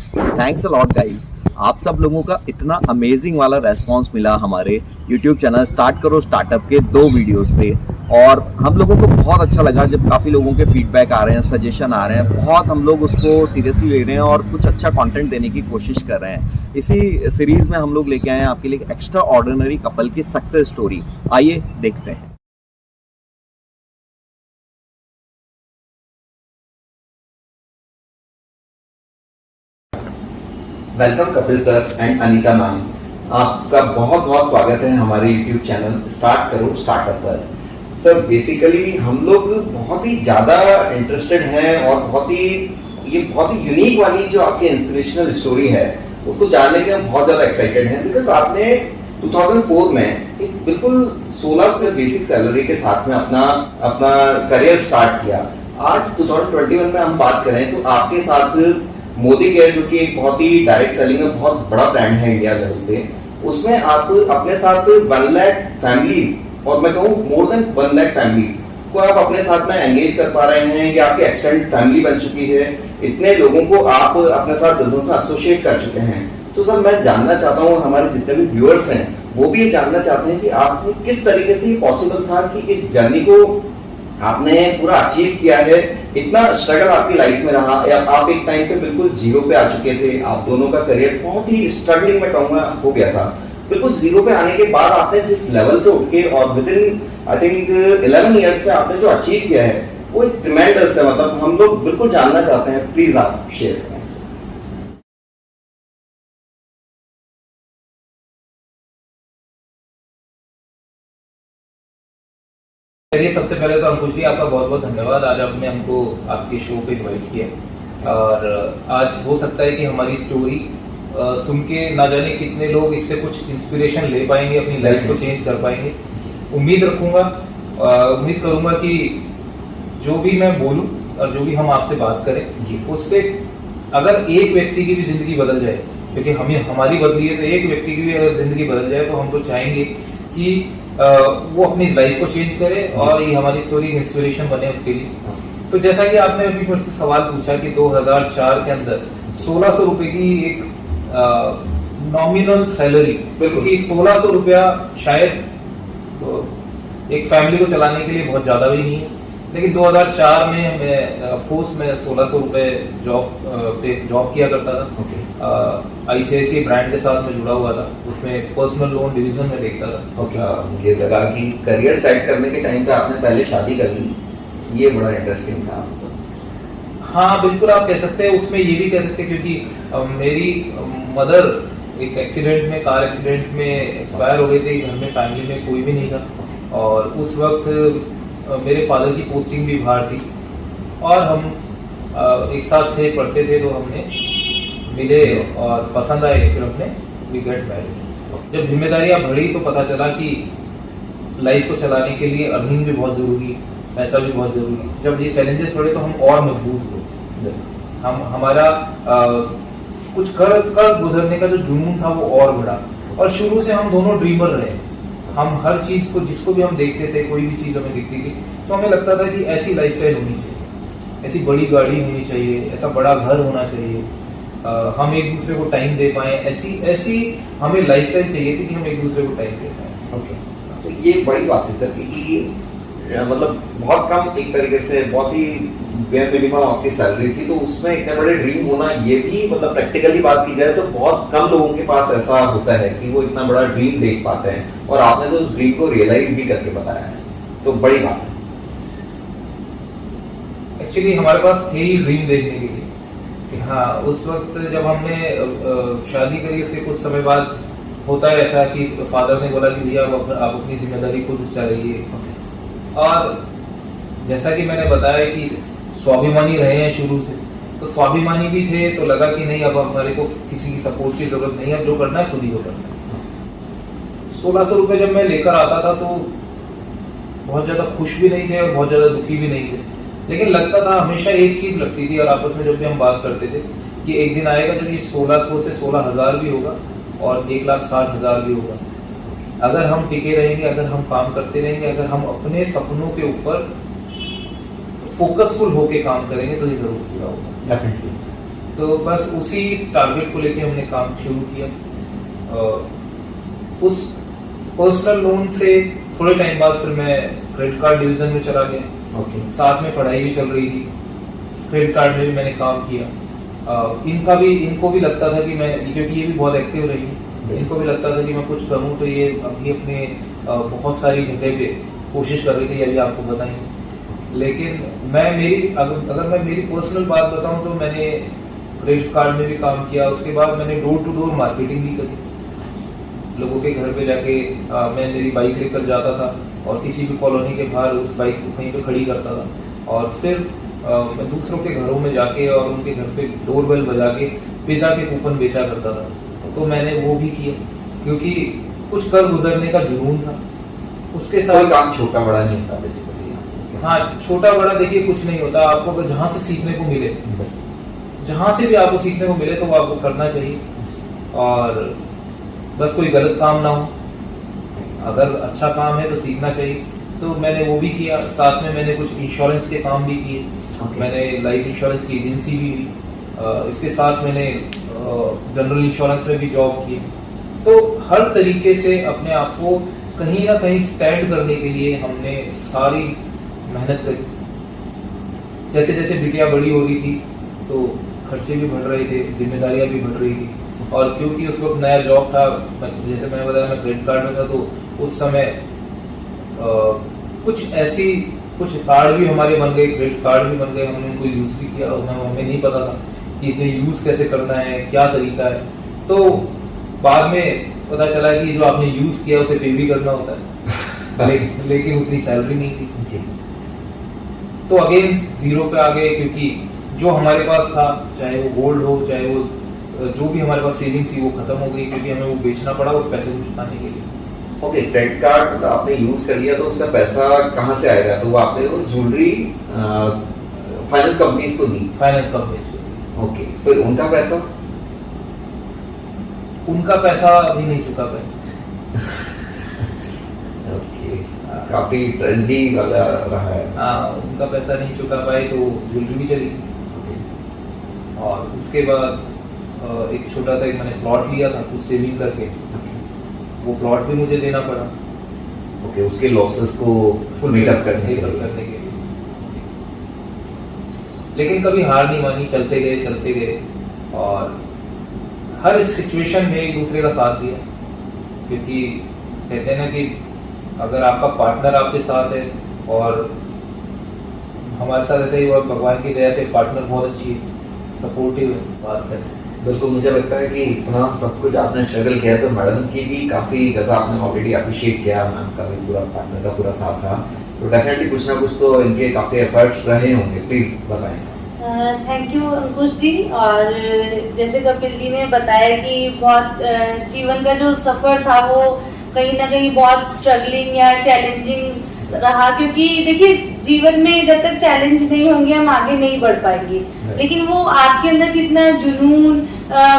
Thanks a lot guys. आप सब लोगों का इतना अमेजिंग वाला रेस्पॉन्स मिला हमारे यूट्यूब चैनल स्टार्ट करो स्टार्टअप के 2 वीडियोस पे, और हम लोगों को बहुत अच्छा लगा जब काफ़ी लोगों के फीडबैक आ रहे हैं, सजेशन आ रहे हैं। बहुत हम लोग उसको सीरियसली ले रहे हैं और कुछ अच्छा कंटेंट देने की कोशिश कर रहे हैं। इसी सीरीज़ में हम लोग लेके आए हैं आपके लिए एक्स्ट्रा ऑर्डिनरी कपल की सक्सेस स्टोरी। आइए देखते हैं। Welcome Kapil sir and Anita ma'am, आपका बहुत बहुत स्वागत है हमारे यूट्यूब चैनल स्टार्ट करो स्टार्टअप पर। सर बेसिकली हम लोग बहुत ही ज़्यादा इंटरेस्टेड हैं और बहुत ही यूनिक वाली जो आपकी इंस्पिरेशनल स्टोरी है उसको जानने के हम बहुत ज़्यादा एक्साइटेड हैं, बिकॉज आपने 2004 में एक बिल्कुल 16 बेसिक सैलरी के साथ में अपना अपना करियर स्टार्ट किया। आज 2021 में हम बात करें तो आपके साथ मोदी केयर, जो कि एक बहुत ही डायरेक्ट सेलिंग में बहुत बड़ा ब्रांड है इंडिया लेवल पे, उसमें आप अपने साथ 1 लाख फैमिलीज, और मैं कहूँ मोर देन 1 लाख फैमिलीज को आप अपने साथ में एंगेज कर पा रहे हैं। या आपकी एक्सटेंड फैमिली बन चुकी है, इतने लोगों को आप अपने साथ बिजनेस में एसोसिएट कर चुके हैं। तो सर मैं जानना चाहता हूँ, हमारे जितने भी व्यूअर्स हैं वो भी ये जानना चाहते हैं कि आपने किस तरीके से ये पॉसिबल था कि इस जर्नी को आपने पूरा अचीव किया है। इतना स्ट्रगल आपकी लाइफ में रहा, या आप एक टाइम पे बिल्कुल जीरो पे आ चुके थे, आप दोनों का करियर बहुत ही स्ट्रगलिंग में कहूंगा हो गया था। बिल्कुल जीरो पे आने के बाद आपने जिस लेवल से उठ के और with in I think 11 years में आपने जो अचीव किया है वो एक ट्रिमेंडस है। मतलब हम लोग बिल्कुल जानना चाहते हैं, प्लीज आप शेयर करें। चलिए, सबसे पहले तो अंकुश जी आपका बहुत बहुत धन्यवाद। आज आपने हमको आपके शो पे इनवाइट किया, और आज हो सकता है कि हमारी स्टोरी सुन के ना जाने कितने लोग इससे कुछ इंस्पिरेशन ले पाएंगे, अपनी लाइफ को चेंज कर पाएंगे। उम्मीद रखूंगा, उम्मीद करूंगा कि जो भी मैं बोलूं और जो भी हम आपसे बात करें उससे अगर एक व्यक्ति की भी जिंदगी बदल जाए, क्योंकि हमारी बदली है, तो एक व्यक्ति की भी अगर जिंदगी बदल जाए तो हम तो चाहेंगे कि वो अपनी लाइफ को चेंज करे और ये हमारी स्टोरी इंस्पिरेशन बने उसके लिए। तो जैसा कि आपने अभी मुझसे सवाल पूछा कि 2004 के अंदर 1600 रुपए की एक नॉमिनल सैलरी, क्योंकि 1600 रुपया शायद एक फैमिली को चलाने के लिए बहुत ज्यादा भी नहीं है, लेकिन 2004 में मैं ऑफकोर्स मैं 1600 रुपए जॉब किया करता था। आईसीआईसीआई ब्रांड के साथ में जुड़ा हुआ था, उसमें पर्सनल लोन डिवीजन में देखता था। मुझे लगा कि करियर सेट करने के टाइम पे आपने पहले शादी कर ली, ये बड़ा इंटरेस्टिंग था। हाँ बिल्कुल, आप कह सकते हैं, उसमें ये भी कह सकते हैं क्योंकि मेरी मदर एक एक्सीडेंट में, कार एक्सीडेंट में एक्सपायर हो गई थी। घर में फैमिली में कोई भी नहीं था, और उस वक्त मेरे फादर की पोस्टिंग भी बाहर थी, और हम एक साथ थे, पढ़ते थे, तो हमने मिले और पसंद आए, फिर हमने वी गेट मैरिड। जब जिम्मेदारियां बढ़ी तो पता चला कि लाइफ को चलाने के लिए अर्निंग भी बहुत ज़रूरी है, पैसा भी बहुत ज़रूरी है। जब ये चैलेंजेस बढ़े तो हम और मजबूत हुए। हमारा कुछ कर गुजरने का जो जुनून था वो और बढ़ा, और शुरू से हम दोनों ड्रीमर रहे। हम हर चीज़ को, जिसको भी हम देखते थे, कोई भी चीज़ हमें दिखती थी तो हमें लगता था कि ऐसी लाइफस्टाइल होनी चाहिए, ऐसी बड़ी गाड़ी होनी चाहिए, ऐसा बड़ा घर होना चाहिए, हम एक दूसरे को टाइम दे पाए, ऐसी हमें लाइफस्टाइल चाहिए थी कि हम एक दूसरे को टाइम दे पाए। ओके, तो ये बड़ी बात है सर कि मतलब बहुत कम, एक तरीके से बहुत ही बेयर मिनिमम आपकी सैलरी थी, तो उसमें इतने बड़े ड्रीम होना, ये भी मतलब प्रैक्टिकली बात की जाए तो बहुत कम लोगों के पास ऐसा होता है कि वो इतना बड़ा ड्रीम देख पाते हैं, और आपने तो उस ड्रीम को रियलाइज भी करके बताया है, तो बड़ी बात है। एक्चुअली हमारे पास थे ही ड्रीम देखने के लिए कि हाँ, उस वक्त जब हमने शादी करी, उसके कुछ समय बाद होता है ऐसा कि फादर ने बोला कि भैया आप अपनी जिम्मेदारी खुद उठाइए। और जैसा कि मैंने बताया कि स्वाभिमानी रहे हैं शुरू से, तो स्वाभिमानी भी थे, तो लगा कि नहीं, अब हमारे को किसी की सपोर्ट की जरूरत नहीं है, अब जो करना है खुद ही को करना है। 1600 रुपये जब मैं लेकर आता था तो बहुत ज़्यादा खुश भी नहीं थे और बहुत ज़्यादा दुखी भी नहीं थे, लेकिन लगता था, हमेशा एक चीज़ लगती थी, और आपस में जब भी हम बात करते थे कि एक दिन आएगा जब ये 1600 से 16,000 भी होगा और 1,60,000 भी होगा। अगर हम टिके रहेंगे, अगर हम काम करते रहेंगे, अगर हम अपने सपनों के ऊपर फोकसफुल होके काम करेंगे तो ये जरूर पूरा होगा। डेफिनेटली। तो बस उसी टारगेट को लेके हमने काम शुरू किया। उस पर्सनल लोन से थोड़े टाइम बाद फिर मैं क्रेडिट कार्ड डिवीजन में चला गया। ओके। साथ में पढ़ाई भी चल रही थी, क्रेडिट कार्ड में भी मैंने काम किया। इनको भी लगता था कि मैं, क्योंकि ये भी बहुत एक्टिव रही, इनको भी लगता था कि मैं कुछ करूं, तो ये अभी अपने बहुत सारी जगह पे कोशिश कर रही थी, अभी आपको बताएंगे। लेकिन अगर मैं मेरी पर्सनल बात बताऊं तो मैंने क्रेडिट कार्ड में भी काम किया। उसके बाद मैंने डोर टू डोर मार्केटिंग भी करी, लोगों के घर पे जाके मैं मेरी बाइक लेकर जाता था और किसी भी कॉलोनी के बाहर उस बाइक को कहीं पे खड़ी करता था और फिर मैं दूसरों के घरों में जाके और उनके घर पे डोरबेल बजा के पिज़्ज़ा के कूपन बेचा करता था। तो मैंने वो भी किया क्योंकि कुछ कर गुजरने का जुनून था। उसके कोई साथ काम छोटा बड़ा नहीं होता बेसिकली। हाँ, छोटा बड़ा देखिए कुछ नहीं होता। आपको अगर जहाँ से सीखने को मिले, जहाँ से भी आपको सीखने को मिले तो वो आपको करना चाहिए, और बस कोई गलत काम ना हो। अगर अच्छा काम है तो सीखना चाहिए। तो मैंने वो भी किया। साथ में मैंने कुछ इंश्योरेंस के काम भी किए। मैंने लाइफ इंश्योरेंस की एजेंसी भी ली। इसके साथ मैंने जनरल इंश्योरेंस में भी जॉब की। तो हर तरीके से अपने आप को कहीं ना कहीं स्टैंड करने के लिए हमने सारी मेहनत करी। जैसे जैसे बिटिया बड़ी हो रही थी तो खर्चे भी बढ़ रहे थे, जिम्मेदारियां भी बढ़ रही थी। और क्योंकि उस वक्त नया जॉब था, जैसे मैंने बताया मैं क्रेडिट कार्ड में था, तो उस समय कुछ कार्ड भी हमारे बन गए, क्रेडिट कार्ड भी बन गए, हमने उनको यूज़ भी किया और हमें नहीं पता था कि इसमें यूज़ कैसे करना है, क्या तरीका है। तो बाद में पता चला कि जो आपने यूज़ किया उसे पे भी करना होता है लेकिन उतनी सैलरी नहीं थी। तो अगेन जीरो पे आ गए, क्योंकि जो हमारे पास था, चाहे वो गोल्ड हो, चाहे वो जो भी हमारे पास सेविंग थी, वो खत्म हो गई क्योंकि हमें वो बेचना पड़ा उस पैसे को चुकाने के लिए। ओके, क्रेडिट कार्ड आपने यूज कर लिया तो उसका पैसा कहाँ से आएगा? तो वो आपने वो ज्वेलरी फाइनेंस कंपनीज को दी। फाइनेंस कंपनीज को। ओके, फिर उनका पैसा अभी नहीं चुका पाए। ओके, काफी ट्रेजेडी वाला रहा है। हाँ, उनका पैसा नहीं चुका पाए तो ज्वेलरी भी चली। और उसके बाद एक छोटा सा मैंने प्लॉट लिया था कुछ सेविंग करके, वो प्लॉट भी मुझे देना पड़ा। ओके, उसके लॉसेस को फुल मेकअप करने के लिए। लेकिन कभी हार नहीं मानी, चलते गए और हर सिचुएशन में एक दूसरे का साथ दिया। क्योंकि कहते हैं ना कि अगर आपका पार्टनर आपके साथ है, और हमारे साथ ऐसा ही हुआ, भगवान की दया से पार्टनर बहुत अच्छी है, सपोर्टिव है, बात करें। बिल्कुल, मुझे लगता है कि इतना सब कुछ आपने स्ट्रगल किया तो मैडम की भी काफी, जैसा आपने ऑलरेडी अप्रिशिएट किया, मैम का भी पूरा पार्टनर का पूरा साथ था, तो डेफिनेटली कुछ ना कुछ तो इनके काफी एफर्ट्स रहे होंगे। प्लीज बताएं। Thank you Ankush ji. और जैसे कपिल जी ने बताया कि बहुत जीवन का जो सफर था वो कहीं ना कहीं बहुत स्ट्रगलिंग या चैलेंजिंग रहा, क्योंकि देखिए जीवन में जब तक चैलेंज नहीं होंगे हम आगे नहीं बढ़ पाएंगे। लेकिन वो आपके अंदर कितना जुनून,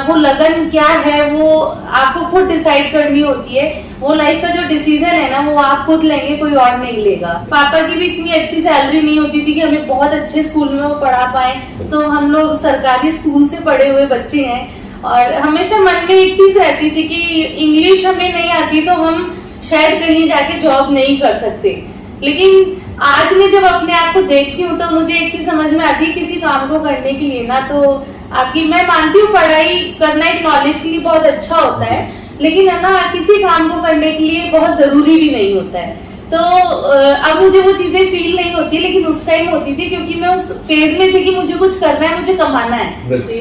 वो लगन क्या है, वो आपको खुद डिसाइड करनी होती है। वो लाइफ का जो डिसीजन है ना, वो आप खुद लेंगे, कोई और नहीं लेगा। पापा की भी इतनी अच्छी सैलरी नहीं होती थी कि हमें बहुत अच्छे स्कूल में वो पढ़ा पाए, तो हम लोग सरकारी स्कूल से पढ़े हुए बच्चे हैं। और हमेशा मन में एक चीज रहती थी कि इंग्लिश हमें नहीं आती तो हम शायद कहीं जाके जॉब नहीं कर सकते। लेकिन आज मैं जब अपने आप को देखती हूँ तो मुझे एक चीज समझ में आती है, किसी काम को करने के लिए ना, तो आपकी, मैं मानती हूँ पढ़ाई करना एक नॉलेज के लिए बहुत अच्छा होता है, लेकिन है ना किसी काम को करने के लिए बहुत जरूरी भी नहीं होता है। तो अब मुझे वो चीजें फील नहीं होती, लेकिन उस टाइम होती थी, क्योंकि मैं उस फेज में थी कि मुझे कुछ करना है, मुझे कमाना है।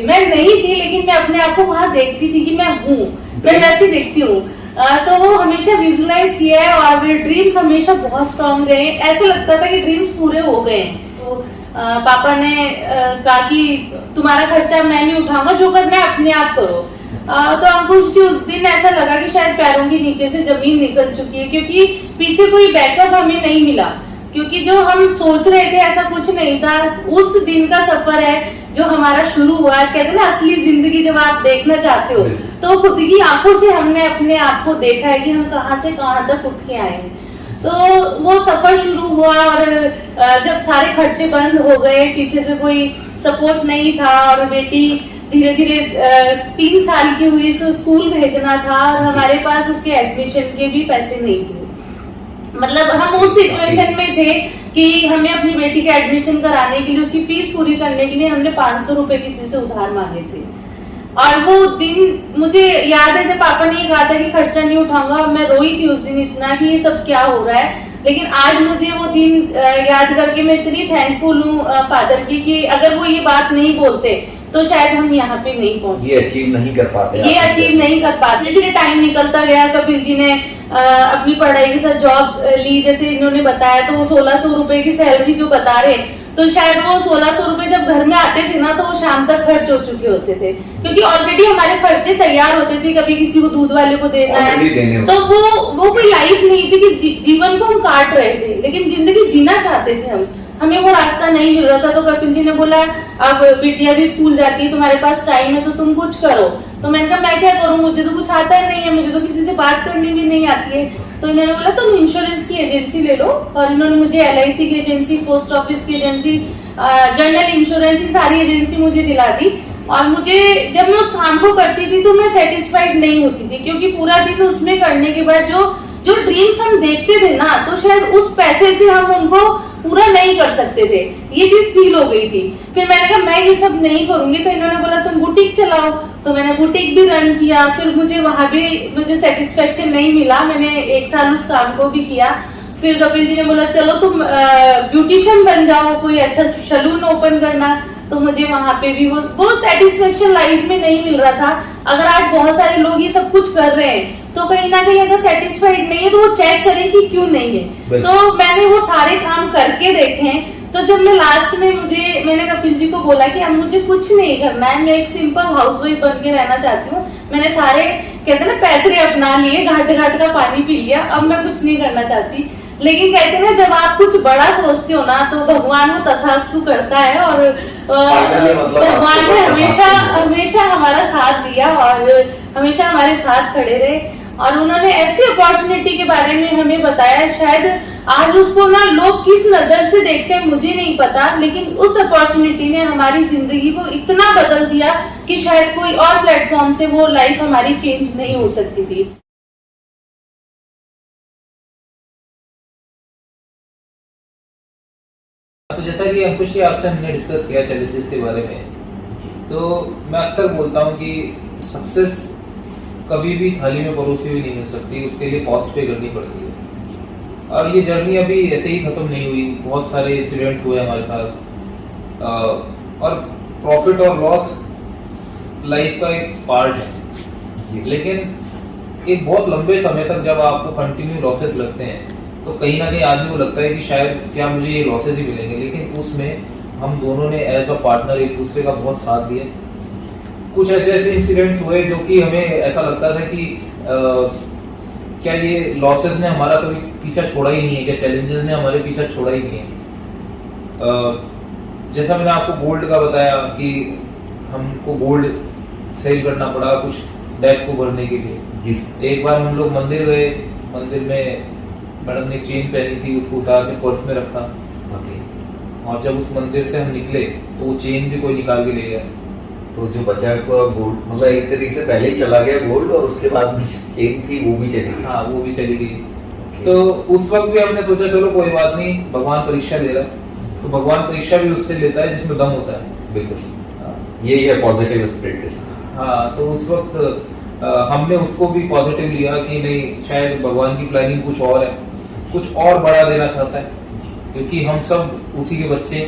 मैं नहीं थी, लेकिन मैं अपने आप को वहां देखती थी कि मैं हूँ, मैं वैसे देखती हूँ। तो वो हमेशा विजुलाइज किया है और ड्रीम्स हमेशा बहुत स्ट्रांग रहे। ऐसे लगता था कि ड्रीम्स पूरे हो गए। तो पापा ने कहा कि तुम्हारा खर्चा मैं नहीं उठाऊंगा, जो करना है अपने आप करो। तो अंकुश जी, उस दिन ऐसा लगा कि शायद पैरों के नीचे से जमीन निकल चुकी है, क्योंकि पीछे कोई बैकअप हमें नहीं मिला। क्योंकि जो हम सोच रहे थे ऐसा कुछ नहीं था। उस दिन का सफर है जो हमारा शुरू हुआ है। कहते हैं ना, असली जिंदगी जब आप देखना चाहते हो तो खुद की आंखों से हमने अपने आप को देखा है कि हम कहां से कहां तक उठ के आए हैं। तो वो सफर शुरू हुआ, और जब सारे खर्चे बंद हो गए, पीछे से कोई सपोर्ट नहीं था, और बेटी धीरे धीरे 3 साल की हुई, सो स्कूल भेजना था और हमारे पास उसके एडमिशन के भी पैसे नहीं थे। मतलब हम उस सिचुएशन में थे कि हमें अपनी बेटी के एडमिशन कराने के लिए, उसकी फीस पूरी करने के लिए हमने 500 रुपए किसी से उधार मांगे थे। और वो दिन मुझे याद है जब पापा ने ये कहा था कि खर्चा नहीं उठाऊंगा, मैं रोई थी उस दिन इतना कि ये सब क्या हो रहा है। लेकिन आज मुझे वो दिन याद करके मैं इतनी थैंकफुल हूँ फादर की कि अगर वो ये बात नहीं बोलते तो शायद हम यहाँ पे नहीं पहुंचे, ये अचीव नहीं कर पाते, ये अचीव नहीं कर पाते। धीरे टाइम निकलता गया, कपिल जी ने अपनी पढ़ाई के साथ जॉब ली, जैसे इन्होंने बताया, तो वो 1600 रुपए की सैलरी जो बता रहे, तो शायद वो 1600 रुपए जब घर में आते थे ना तो वो शाम तक खर्च हो चुके होते थे, क्योंकि ऑलरेडी हमारे खर्चे तैयार होते थे, कभी किसी को दूध वाले को देना है, तो वो कोई लाइफ नहीं थी कि जीवन को हम काट रहे थे, लेकिन जिंदगी जीना चाहते थे हम, हमें वो रास्ता नहीं मिल रहा था। तो कपिल जी ने बोला अब बिटिया भी स्कूल जाती है, तुम्हारे पास टाइम है तो तुम कुछ करो। तो मैंने कहा मैं क्या करूं, मुझे तो कुछ आता ही नहीं है, मुझे तो किसी से बात करनी भी नहीं आती है। तो इन्होंने बोला तुम इंश्योरेंस की एजेंसी ले लो, और इन्होंने मुझे LIC की एजेंसी, पोस्ट ऑफिस की एजेंसी, जनरल इंश्योरेंस की सारी एजेंसी मुझे दिला दी। और मुझे जब मैं उस काम को करती थी तो मैं सेटिस्फाइड नहीं होती थी, क्योंकि पूरा दिन उसमें करने के बाद जो ड्रीम्स हम देखते थे ना, तो शायद उस पैसे से हम उनको पूरा नहीं कर सकते थे, ये चीज फील हो गई थी। फिर मैंने कहा मैं ये सब नहीं करूंगी, तो इन्होंने बोला तुम बुटीक चलाओ, तो मैंने बुटीक भी रन किया। फिर मुझे वहां भी मुझे सेटिस्फेक्शन नहीं मिला, मैंने 1 साल उस काम को भी किया। फिर कपिल जी ने बोला चलो तुम ब्यूटिशियन बन जाओ, कोई अच्छा सैलून ओपन करना, तो मुझे वहां पे भी वो सेटिस्फेक्शन लाइफ में नहीं मिल रहा था। अगर आज बहुत सारे लोग ये सब कुछ कर रहे हैं तो कहीं ना कहीं अगर सेटिस्फाइड नहीं है तो वो चेक करें कि क्यों नहीं है। तो मैंने वो सारे काम करके देखे हैं। तो जब मैं लास्ट में मैंने कपिल जी को बोला कि अब मुझे कुछ नहीं करना है, मैं एक सिंपल हाउसवाइफ बन के रहना चाहती हूँ, मैंने सारे कहते ना पैतरे अपना लिए, घाट घाट का पानी पी लिया, अब मैं कुछ नहीं करना चाहती। लेकिन कहते ना जब आप कुछ बड़ा सोचते हो ना तो भगवान वो तथास्तु करता है, और भगवान ने हमेशा हमारा साथ दिया और हमेशा हमारे साथ खड़े रहे। और उन्होंने ऐसी अपॉर्चुनिटी के बारे में हमें बताया, शायद आज उसको ना लोग किस नजर से देखते हैं मुझे नहीं पता, लेकिन उस अपॉर्चुनिटी ने हमारी जिंदगी को इतना बदल दिया कि शायद कोई और प्लेटफॉर्म से वो लाइफ हमारी चेंज नहीं हो सकती थी। तो जैसा कि अंकुश जी आपसे हमने डिस्कस किया चैलेंजेस के बारे में, तो मैं अक्सर बोलता हूँ कि सक्सेस कभी भी थाली में परोसी हुई नहीं मिल सकती, उसके लिए कॉस्ट पे करनी पड़ती है। और ये जर्नी अभी ऐसे ही खत्म नहीं हुई, बहुत सारे इंसिडेंट्स हुए हमारे साथ, और प्रॉफिट और लॉस लाइफ का एक पार्ट है। लेकिन एक बहुत लंबे समय तक जब आपको कंटिन्यू लॉसेस लगते हैं तो कहीं ना कहीं आदमी को लगता है कि शायद क्या मुझे ये लॉसेस ही मिलेंगे, लेकिन उसमें हम दोनों ने एज अ पार्टनर एक दूसरे का बहुत साथ दिया। कुछ ऐसे इंसिडेंट्स हुए जो कि हमें ऐसा लगता था कि क्या ये लॉसेस ने हमारा कभी पीछा छोड़ा ही नहीं है, क्या चैलेंजेस ने हमारे पीछा छोड़ा ही नहीं है। जैसा मैंने आपको गोल्ड का बताया कि हमको गोल्ड सेल करना पड़ा कुछ डेट को भरने के लिए। एक बार हम लोग मंदिर गए, मंदिर में मैडम ने चेन पहनी थी, उसको उतार के पर्स में रखा, और जब उस मंदिर से हम निकले तो वो चेन भी कोई निकाल के ले गया। तो जो बचा हुआ गोल्ड, मतलब एक तरीके से पहले ही चला गया गोल्ड, और उसके बाद भी चेन थी वो भी चली गई। हाँ, वो भी चली गई। तो उस वक्त भी हमने सोचा चलो कोई बात नहीं, भगवान परीक्षा ले रहा है, तो भगवान परीक्षा भी उससे लेता है जिसमें दम होता है। बिल्कुल, यही है पॉजिटिव स्पिरिट। हाँ, तो उस वक्त हमने उसको भी पॉजिटिव लिया कि नहीं, शायद भगवान की प्लानिंग कुछ और है, कुछ और बड़ा देना चाहता है, क्योंकि हम सब उसी के बच्चे,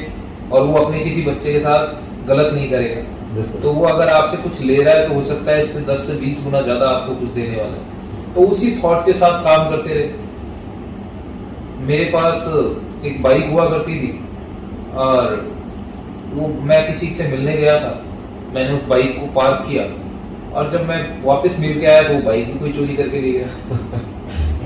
और वो अपने किसी बच्चे के साथ गलत नहीं करेगा। तो वो अगर आपसे कुछ ले रहा है तो हो सकता है इससे 10 से 20 गुना ज्यादा आपको कुछ देने वाला है। तो उसी थॉट के साथ काम करते रहे। मेरे पास एक बाइक हुआ करती थी, और वो मैं किसी से मिलने गया था, मैंने उस बाइक को पार्क किया, और जब मैं वापस मिल के आया तो वो बाइक भी कोई चोरी करके ले गया।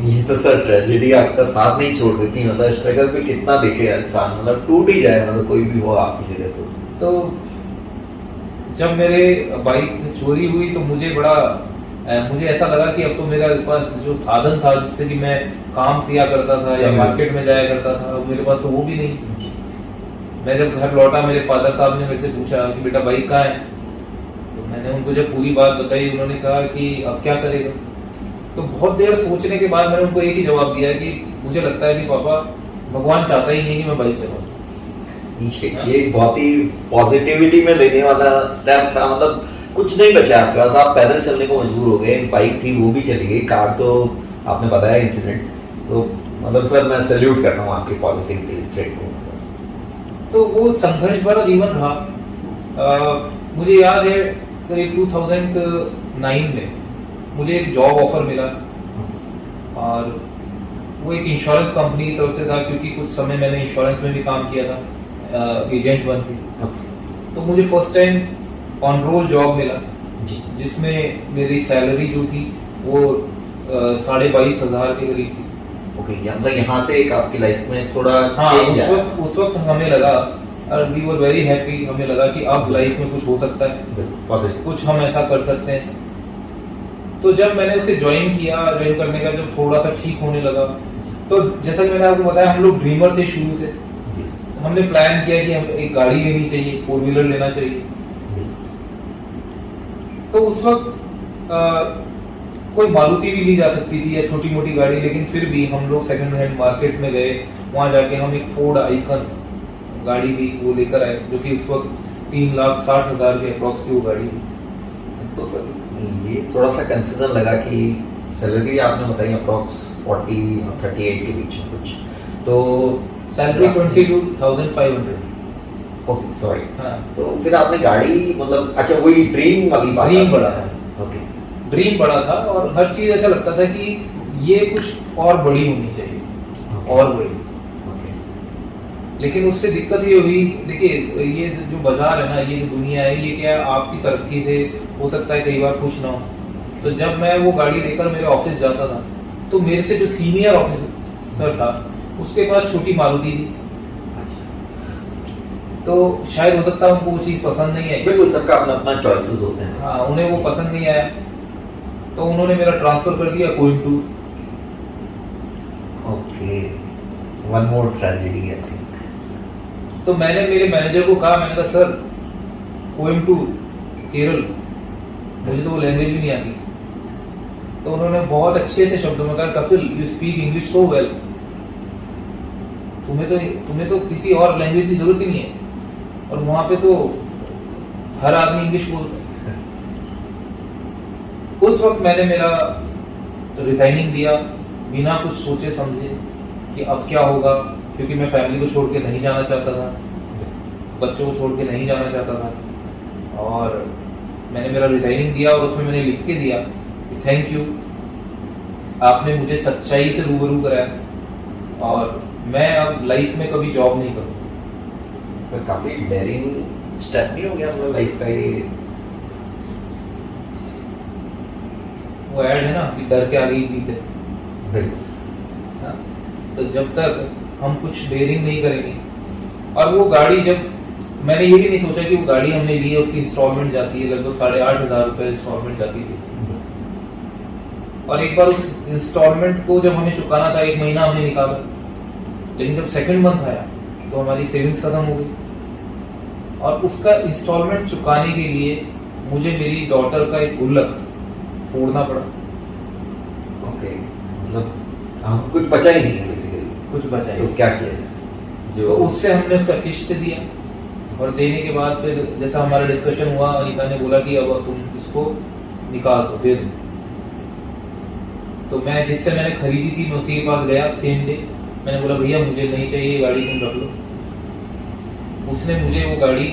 ये तो सर ट्रेजेडी आपका साथ नहीं छोड़ देती, मतलब स्ट्रगल भी कितना देखे इंसान, मतलब टूट ही जाए, मतलब कोई भी हो आपकी जगह। तो जब मेरे बाइक चोरी हुई तो मुझे ऐसा लगा कि अब तो मेरे पास जो साधन था जिससे कि मैं काम किया करता था या मार्केट में जाया करता था, मेरे पास तो वो भी नहीं। मैं जब घर लौटा, मेरे फादर साहब ने मेरे से पूछा कि बेटा बाइक कहाँ है, तो मैंने उनको जब पूरी बात बताई, उन्होंने कहा कि अब क्या करेगा। तो बहुत देर सोचने के बाद मैंने उनको एक ही जवाब दिया कि मुझे लगता है कि पापा, भगवान चाहता ही नहीं कि मैं बाइक चलाऊं। ये एक बहुत ही पॉजिटिविटी में लेने वाला स्टेप था। मतलब कुछ नहीं बचा आपके पास, आप पैदल चलने को मजबूर हो गए। बाइक थी वो भी चली गई, कार तो आपने बताया इंसिडेंट। तो मतलब सर मैं सैल्यूट करता हूँ आपकी पॉजिटिविटी स्ट्रेट को। तो वो संघर्ष भरा जीवन रहा। मुझे याद है करीब 2009 में मुझे एक जॉब ऑफर मिला, और वो एक इंश्योरेंस कंपनी की तरफ से था, क्योंकि कुछ समय मैंने इंश्योरेंस में भी काम किया था, एजेंट बन के। तो मुझे first time on roll job मिला, जिसमें मेरी सैलरी जो थी वो 22,500 के करीब थी। ओके, मतलब यहाँ से एक आपकी लाइफ में थोड़ा हाँ, change आया। उस वक्त हमें लगा, और वी वर वेरी हैप्पी, हमें लगा कि अब लाइफ में कुछ हो सकता है, Positive। कुछ हम ऐसा कर सकते हैं। तो जब मैंने उसे ज्वाइन करने का जब थोड़ा सा ठीक होने लगा, तो जैसा कि मैंने आपको बताया, हम लोग ड्रीमर थे शुरू से। तो हमने प्लान किया कि हम एक गाड़ी लेनी चाहिए, 4 व्हीलर लेना चाहिए। तो उस वक्त कोई मारुति भी ली जा सकती थी या छोटी मोटी गाड़ी, लेकिन फिर भी हम लोग सेकंड हैंड मार्केट में गए। वहां जाके हम एक फोर्ड आइकन गाड़ी थी वो लेकर आए, जो कि उस वक्त 3,60,000 के अप्रॉक्स की वो गाड़ी थी। तो सर ये थोड़ा सा कंफ्यूजन लगा कि सैलरी आपने बताई अप्रॉक्स 40 और 38 के बीच में कुछ, तो सैलरी 22,500। Okay sorry. हाँ, तो फिर आपने गाड़ी मतलब अच्छा वही ड्रीम वाली बात ड्रीम आपने बड़ा बताया। ओके, ड्रीम बड़ा था, और हर चीज ऐसा लगता था कि ये कुछ और बड़ी होनी चाहिए, और बड़ी। ओके, लेकिन उससे दिक्कत ये हुई, देखिए ये जो बाजार है ना, ये जो दुनिया है, ये क्या है, आपकी तरक्की से हो सकता है कई बार कुछ ना हो। तो जब मैं वो गाड़ी लेकर मेरे ऑफिस जाता था, तो मेरे से जो सीनियर ऑफिसर था, उसके पास छोटी मारुति थी। तो शायद हो सकता है उनको वो चीज पसंद नहीं आई। बिल्कुल, सबका अपना अपना चॉइसेस होते हैं। हाँ, उन्हें वो पसंद नहीं आया, तो उन्होंने मेरा ट्रांसफर कर दिया Coimbatore. Okay, one more tragedy I think. तो मैंने मेरे मैनेजर को कहा, मैंने कहा सर, कोयम्बटूर, केरल, मुझे तो वो लैंग्वेज भी नहीं आती। तो उन्होंने बहुत अच्छे से शब्दों में कहा, Kapil you speak English so well, तुम्हें तो किसी और लैंग्वेज की जरूरत ही नहीं है, और वहां पे तो हर आदमी इंग्लिश बोलता है। उस वक्त मैंने मेरा रिजाइनिंग दिया, बिना कुछ सोचे समझे कि अब क्या होगा, क्योंकि मैं फैमिली को छोड़ के नहीं जाना चाहता था, बच्चों को छोड़ के नहीं जाना चाहता था। और मैंने मेरा रिजाइनिंग दिया, और उसमें मैंने लिख के दिया कि थैंक यू, आपने मुझे सच्चाई से रूबरू कराया, और मैं अब लाइफ में कभी जॉब नहीं करूँगा। तो काफी डेयरिंग स्टेप नहीं हो गया मतलब लाइफ का ये? वो ऐड है ना कि डर के आगे ही जीत है। बिल्कुल। हाँ, तो जब तक हम कुछ डेयरिंग नहीं करेंगे, और वो गाड़ी, जब मैंने ये भी नहीं सोचा कि वो गाड़ी हमने ली है, उसकी इंस्टॉलमेंट जाती है लगभग 8,500 रुपए इंस्टॉलमेंट जाती थी। और एक बार उस इंस्टॉलमेंट को जब हमें चुकाना था, 1 महीना हमने निकाला, लेकिन जब सेकंड मंथ आया तो हमारी सेविंग्स खत्म हो गई, और उसका इंस्टॉलमेंट चुकाने के लिए मुझे मेरी डॉटर का एक गुल्लक फोड़ना पड़ा। ओके, मतलब आपको कुछ बचा ही नहीं है बेसिकली। कुछ बचा ही तो नहीं। क्या किया जो तो उससे हमने उसका किस्त दिया, और देने के बाद फिर जैसा हमारा डिस्कशन हुआ, अनीता ने बोला कि अब तुम इसको निकाल दो, दे दो। तो मैं जिससे मैंने खरीदी थी, मैं उसी के पास गया सेम डे। मैंने बोला भैया मुझे नहीं चाहिए गाड़ी, तुम रख लो। उसने मुझे वो गाड़ी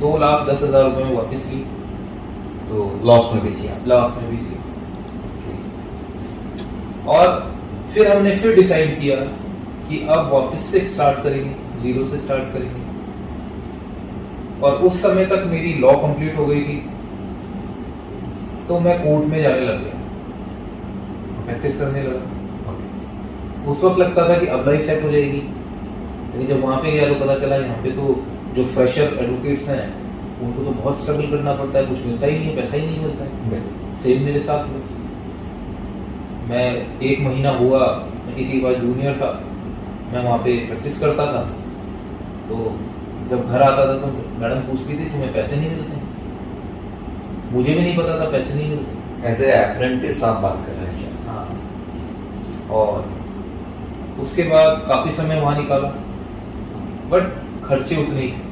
2,10,000 रुपए में वापस ली। तो लॉस में बेची आप? लास्ट में भी ली। और फिर हमने फिर डिसाइड किया कि अब वापस से स्टार्ट करेंगे, 0 से स्टार्ट करेंगे। और उस समय तक मेरी लॉ कंप्लीट हो गई थी, तो मैं कोर्ट में जाने लग गया, प्रैक्टिस करने लगा। उस वक्त लगता था कि अब लाइफ सेट हो जाएगी, लेकिन जब वहां पे गया तो पता चला यहाँ पे तो जो फ्रेशर एडवोकेट्स हैं उनको तो बहुत स्ट्रगल करना पड़ता है, कुछ मिलता ही नहीं, पैसा ही नहीं मिलता है। सेम मेरे साथ हुआ। मैं 1 महीना हुआ, मैं किसी के पास जूनियर था, मैं वहाँ पे प्रैक्टिस करता था। तो जब घर आता था तो मैडम पूछती थी तुम्हें पैसे नहीं मिलते? मुझे भी नहीं पता था पैसे नहीं मिलते। एज ए अप्रेंटिस आप बात कर रहे हैं? हाँ। और उसके बाद काफ़ी समय वहाँ निकाला, बट खर्चे उतने ही थे।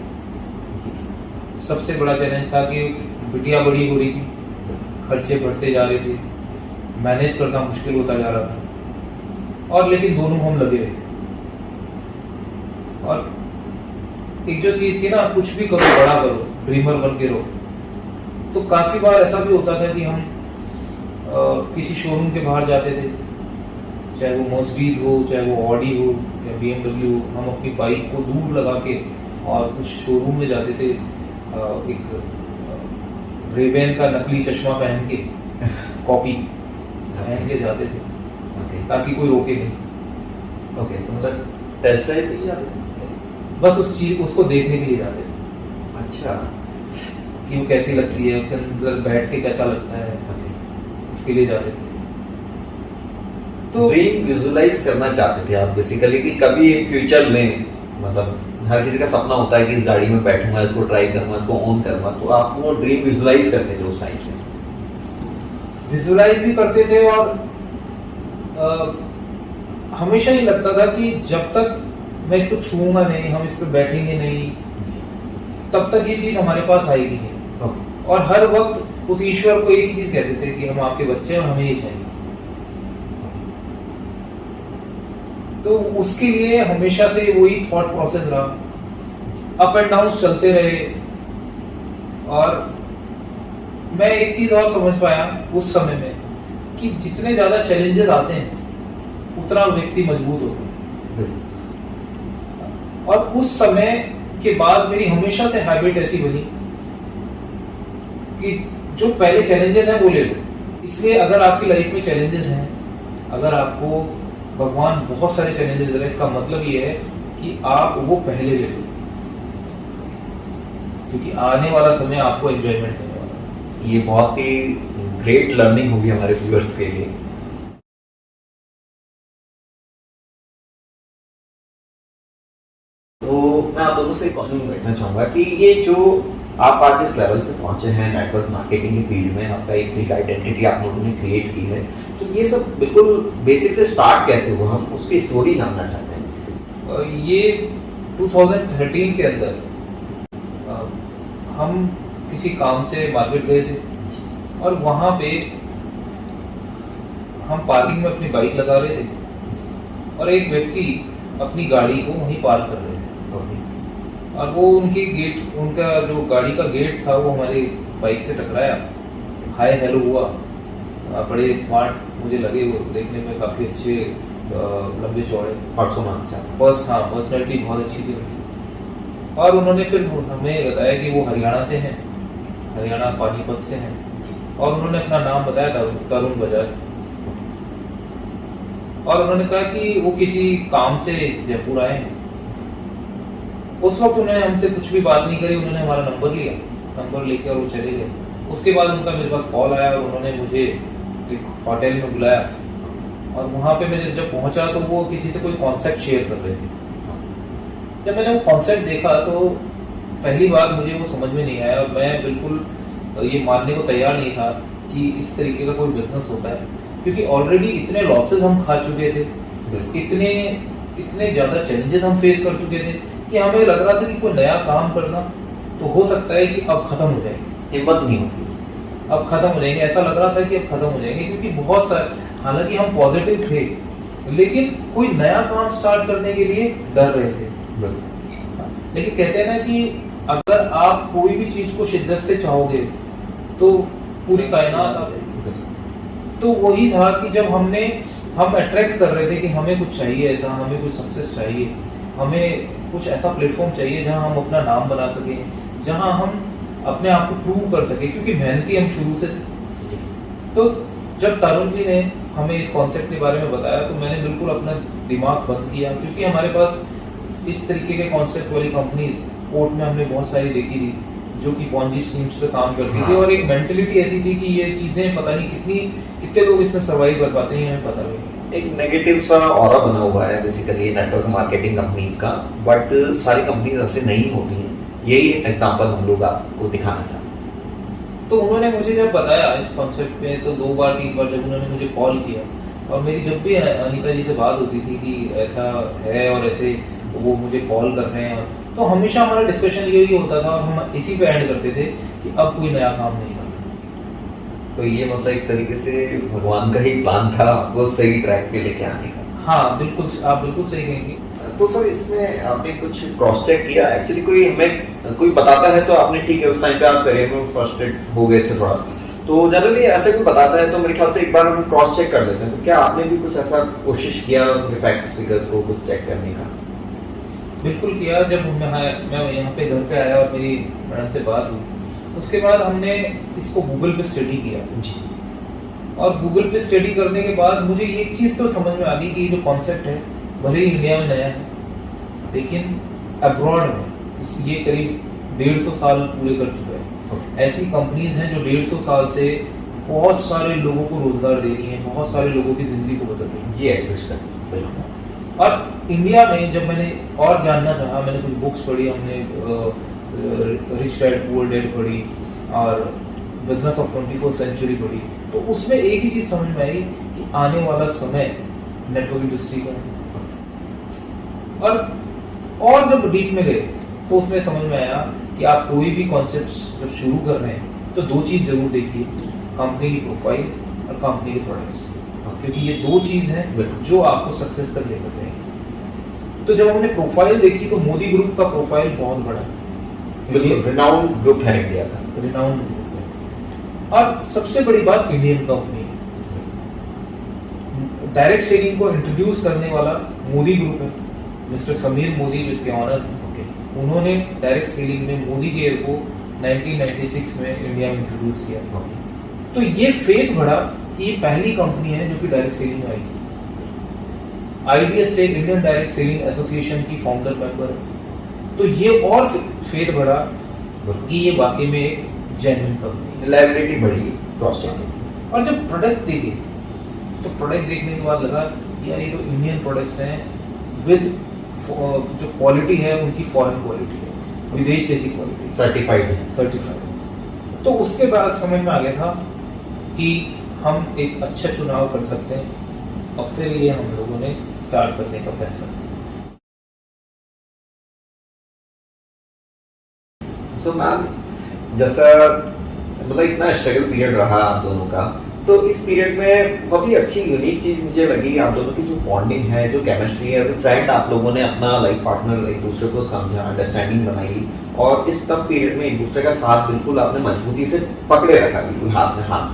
सबसे बड़ा चैलेंज था कि बिटिया बड़ी हो रही थी, खर्चे बढ़ते जा रहे थे, मैनेज करना मुश्किल होता जा रहा था, और लेकिन दोनों हम लगे रहे। और एक जो चीज़ थी ना, कुछ भी करो बड़ा करो, ड्रीमर बन के रहो। तो काफ़ी बार ऐसा भी होता था कि हम किसी शोरूम के बाहर जाते थे, चाहे वो मर्सिडीज हो, चाहे वो ऑडी हो या BMW हो, हम अपनी बाइक को दूर लगा के और कुछ शोरूम में जाते थे, एक रेबेन का नकली चश्मा पहन के, कॉपी पहन के जाते थे, ताकि कोई रोके नहीं। ओके, तो मतलब टेस्ट ड्राइव भी या बस उस चीज उसको देखने के लिए जाते थे। अच्छा, कि वो कैसी लगती है, उसके अंदर बैठ के कैसा लगता है, उसके लिए जाते थे। तो ड्रीम विजुलाइज करना चाहते थे आप बेसिकली कि कभी एक फ्यूचर लें, मतलब हर किसी का सपना होता है कि इस गाड़ी में बैठूंगा, इसको ट्राई करूंगा, इसको ओन करूंगा, तो आप वो ड्रीम विजुलाइज करते थे उस टाइम से? विजुलाइज भी करते थे, और हमेशा ही लगता था कि जब तक मैं इसको छूऊंगा नहीं, हम इस पर बैठेंगे नहीं, तब तक ये चीज हमारे पास आएगी नहीं। और हर वक्त उस ईश्वर को एक ही चीज कहते थे कि हम आपके बच्चे हैं और हमें ये चाहिए। तो उसके लिए हमेशा से वही थॉट प्रोसेस रहा, अप एंड डाउन चलते रहे। और मैं एक चीज और समझ पाया उस समय में कि जितने ज्यादा चैलेंजेस आते हैं उतना व्यक्ति मजबूत होता है। और उस समय के बाद मेरी हमेशा से हैबिट ऐसी बनी कि जो पहले चैलेंजेस हैं वो ले लो। इसलिए अगर आपकी लाइफ में चैलेंजेस हैं, अगर आपको भगवान बहुत सारे चैलेंजेस दे रहे हैं, इसका मतलब ये है कि आप वो पहले ले लो, क्योंकि आने वाला समय आपको एंजॉयमेंट देने वाला है। ये बहुत ही ग्रेट लर्निंग होगी हमारे व्यूअर्स के लिए। तो मैं आप दोनों से क्वेश्चन बैठना चाहूंगा कि ये जो आप आज जिस लेवल पे पहुंचे हैं नेटवर्क मार्केटिंग के फील्ड में, आपका एक बिग आइडेंटिटी आप लोगों ने क्रिएट की है, तो ये सब बिल्कुल बेसिक से स्टार्ट कैसे हुआ, हम उसकी स्टोरी जानना चाहते हैं। ये 2013 के अंदर हम किसी काम से मार्केट गए थे, और वहाँ पे हम पार्किंग में अपनी बाइक लगा रहे थे, और एक व्यक्ति अपनी गाड़ी को वहीं पार्क कर रहे थे, और वो उनका जो गाड़ी का गेट था वो हमारी बाइक से टकराया। हाय हेलो हुआ, बड़े स्मार्ट मुझे लगे वो, देखने में काफ़ी अच्छे, लंबे चौड़े, पर्सनैलिटी बहुत अच्छी थी उनकी। और उन्होंने फिर हमें बताया कि वो हरियाणा से हैं, हरियाणा पानीपत से हैं, और उन्होंने अपना नाम बताया था तरुण बजाज। और उन्होंने कहा कि वो किसी काम से जयपुर आए हैं। उस वक्त उन्होंने हमसे कुछ भी बात नहीं करी, उन्होंने हमारा नंबर लिया, नंबर लेके और वो चले गए। उसके बाद उनका मेरे पास कॉल आया और उन्होंने मुझे एक होटल में बुलाया, और वहाँ पे मैं जब पहुँचा तो वो किसी से कोई कॉन्सेप्ट शेयर कर रहे थे। जब मैंने वो कॉन्सेप्ट देखा तो पहली बार मुझे वो समझ में नहीं आया, और मैं बिल्कुल ये मानने को तैयार नहीं था कि इस तरीके का कोई बिजनेस होता है, क्योंकि ऑलरेडी इतने लॉसेस हम खा चुके थे, इतने ज़्यादा चैलेंजेस हम फेस कर चुके थे कि हमें लग रहा था कि कोई नया काम करना तो हो सकता है कि अब खत्म हो जाएगी, हिम्मत नहीं होती, अब खत्म हो जाएंगे, ऐसा लग रहा था कि अब खत्म हो जाएंगे। क्योंकि बहुत सारे, हालांकि हम पॉजिटिव थे, लेकिन कोई नया काम स्टार्ट करने के लिए डर रहे थे। लेकिन कहते हैं ना कि अगर आप कोई भी चीज को शिद्दत से चाहोगे तो पूरी कायनात, तो वही था कि जब हम अट्रैक्ट कर रहे थे कि हमें कुछ चाहिए ऐसा, हमें कुछ सक्सेस चाहिए, हमें कुछ ऐसा प्लेटफॉर्म चाहिए जहां हम अपना नाम बना सकें, जहां हम अपने आप को प्रूव कर सकें, क्योंकि मेहनती हम शुरू से थे। तो जब तरुण जी ने हमें इस कॉन्सेप्ट के बारे में बताया तो मैंने बिल्कुल अपना दिमाग बंद किया, क्योंकि हमारे पास इस तरीके के कॉन्सेप्ट वाली कंपनीज कोर्ट में हमने बहुत सारी देखी थी जो कि पॉन्जी स्कीम्स पे काम करती थी, और एक मेंटलिटी ऐसी थी कि ये चीजें पता नहीं कितने लोग इसमें सर्वाइव कर पाते हैं, हमें पता भी नहीं। एक नेगेटिव सा ऑरा बना हुआ है बेसिकली नेटवर्क मार्केटिंग कंपनीज का, बट सारी कंपनीज ऐसे नहीं होती हैं। यही एग्जांपल हम लोग आपको दिखाना चाहते हैं। तो उन्होंने मुझे जब बताया इस कॉन्सेप्ट पे, तो 2 बार 3 बार जब उन्होंने मुझे कॉल किया, और मेरी जब भी अनीता जी से बात होती थी कि ऐसा है और ऐसे वो मुझे कॉल कर रहे हैं, तो हमेशा हमारा डिस्कशन यही होता था और हम इसी पे एंड करते थे कि अब कोई नया काम नहीं करना। तो ये मतलब एक तरीके से भगवान का ही प्लान था आपको सही ट्रैक पे लेके आने का। हाँ बिल्कुल, आप बिल्कुल सही कहेंगे। तो सर इसमें आपने कुछ क्रॉस चेक किया? एक्चुअली कोई हमें कोई बताता है तो आपने ठीक है उस टाइम पे आप करियर में फर्स्ट एड हो गए थे थोड़ा, तो जनरली ऐसे कोई बताता है तो मेरे ख्याल से एक बार हम क्रॉस चेक कर लेते हैं। तो क्या आपने भी कुछ ऐसा कोशिश किया फैक्ट्स फिगर्स को कुछ चेक करने का? बिल्कुल किया। जब मैं यहाँ पे घर पे आया और मेरी मैडम से बात हुई, उसके बाद हमने इसको गूगल पे स्टडी किया जी। और गूगल पे स्टडी करने के बाद मुझे एक चीज़ तो समझ में आ गई कि जो कॉन्सेप्ट है भले ही इंडिया में नया है, लेकिन अब्रॉड में ये करीब 150 साल पूरे कर चुका है। ऐसी कंपनीज हैं जो 150 साल से बहुत सारे लोगों को रोजगार दे रही हैं, बहुत सारे लोगों की जिंदगी को बदल रही हैं। जी एग्जिस्ट करती है। और इंडिया में जब मैंने और जानना चाहा, मैंने कुछ बुक्स पढ़ी, हमने रिच डैड पुअर डैड पढ़ी और बिजनेस ऑफ 21st सेंचुरी पढ़ी, तो उसमें एक ही चीज समझ में आई कि आने वाला समय नेटवर्क इंडस्ट्री का है। और जब डीप में गए तो उसमें समझ में आया कि आप कोई भी कॉन्सेप्ट जब शुरू कर रहे हैं तो 2 चीज जरूर देखिए, कंपनी की प्रोफाइल और कंपनी के प्रोडक्ट्स, क्योंकि ये 2 चीज हैं जो आपको सक्सेस तक लेकर जाएंगे। तो जब हमने प्रोफाइल देखी तो मोदी ग्रुप का प्रोफाइल बहुत बड़ा है, रिनाउंड ग्रुप है इंडिया का, रिनाउंड ग्रुप है। और सबसे बड़ी बात इंडियन कंपनी है, डायरेक्ट सेलिंग को इंट्रोड्यूस करने वाला मोदी ग्रुप है। मिस्टर समीर मोदी जिसके ऑनर हैं, उन्होंने डायरेक्ट सेलिंग में मोदी केयर को 1996 में इंडिया में इंट्रोड्यूस किया। तो ये फेथ बढ़ा कि ये पहली कंपनी है जो कि डायरेक्ट सेलिंग में आई थी। आईडीएस से इंडियन डायरेक्ट सेलिंग एसोसिएशन की फाउंडर मेंबर है। तो ये और फेथ बढ़ा कि ये वाकई में एक जेन्युइन कंपनी है, रिलायबिलिटी बढ़ी क्रॉस चेक। और जब प्रोडक्ट देखे तो प्रोडक्ट देखने के बाद लगा यार ये तो इंडियन प्रोडक्ट्स हैं विद जो क्वालिटी है उनकी फॉरेन क्वालिटी है, विदेश जैसी क्वालिटी, सर्टिफाइड। तो उसके बाद समझ में आ गया था कि हम एक अच्छा चुनाव कर सकते हैं, और फिर ये हम लोगों ने स्टार्ट करने का फैसला किया। सो मैम, जैसा मतलब इतना स्ट्रगल पीरियड रहा आप दोनों का, तो इस पीरियड में बहुत ही अच्छी यूनिक चीज मुझे लगी आप दोनों की जो बॉन्डिंग है, जो केमिस्ट्री है, एज ए फ्रेंड आप लोगों ने अपना लाइफ पार्टनर एक दूसरे को समझा, अंडरस्टैंडिंग बनाई, और इस टफ पीरियड में एक दूसरे का साथ बिल्कुल आपने मजबूती से पकड़े रखा, बिल्कुल हाथ में हाथ।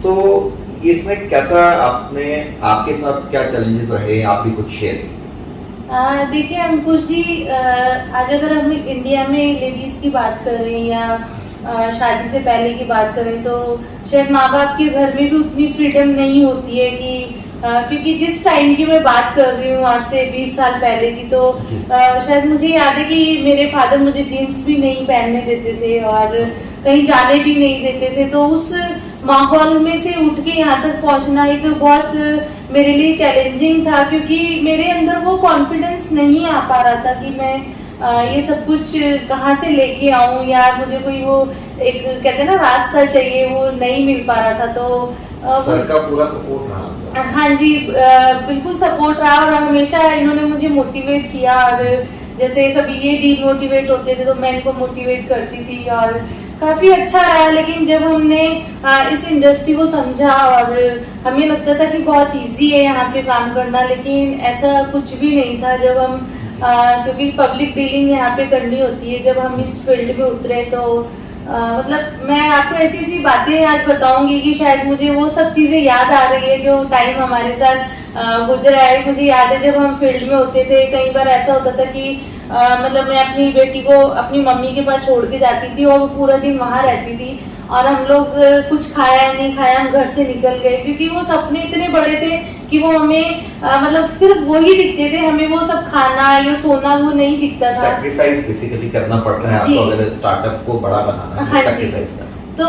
तो इसमें कैसा आपके साथ क्या चैलेंजेस रहे, आप भी कुछ शेयर कीजिए। देखिए अंकुश जी, आज अगर हम इंडिया में लेडीज की बात करें या शादी से पहले की बात करें, तो शायद माँ बाप के घर में भी उतनी फ्रीडम नहीं होती है कि क्योंकि जिस टाइम की मैं बात कर रही हूँ आज से 20 साल पहले की, तो शायद मुझे याद है कि मेरे फादर मुझे जीन्स भी नहीं पहनने देते थे और कहीं जाने भी नहीं देते थे। तो उस माहौल में से उठ के यहाँ तक पहुँचना एक बहुत मेरे लिए चैलेंजिंग था, क्योंकि मेरे अंदर वो कॉन्फिडेंस नहीं आ पा रहा था कि मैं ये सब कुछ कहाँ से लेके आऊं, या मुझे कोई वो एक कहते हैं ना रास्ता चाहिए, वो नहीं मिल पा रहा था। तो सर का पूरा सपोर्ट रहा? हाँ जी, बिल्कुल सपोर्ट रहा, और हमेशा इन्होंने मुझे मोटिवेट किया, और जैसे कभी ये डीमोटिवेट होते थे तो मैं इनको मोटिवेट करती थी, और काफी अच्छा रहा। लेकिन जब हमने इस इंडस्ट्री को समझा और हमें लगता था कि बहुत इजी है यहाँ पे काम करना, लेकिन ऐसा कुछ भी नहीं था। जब हम क्योंकि पब्लिक डीलिंग यहाँ पे करनी होती है, जब हम इस फील्ड में उतरे तो मतलब मैं आपको ऐसी ऐसी बातें आज बताऊंगी कि शायद मुझे वो सब चीजें याद आ रही है जो टाइम हमारे साथ गुजरा है। मुझे याद है जब हम फील्ड में होते थे, कई बार ऐसा होता था कि मतलब मैं अपनी बेटी को अपनी मम्मी के पास छोड़ के जाती थी और वो पूरा दिन वहां रहती थी, और हम लोग कुछ खाया नहीं खाया, हम घर से निकल गए, क्योंकि वो सपने इतने बड़े थे कि वो हमें मतलब सिर्फ वो ही दिखते थे, हमें वो सब खाना या सोना वो नहीं दिखता था। सैक्रिफाइस बेसिकली करना पड़ता है आपको अगर स्टार्टअप को बड़ा बनाना है, सैक्रिफाइस करना। तो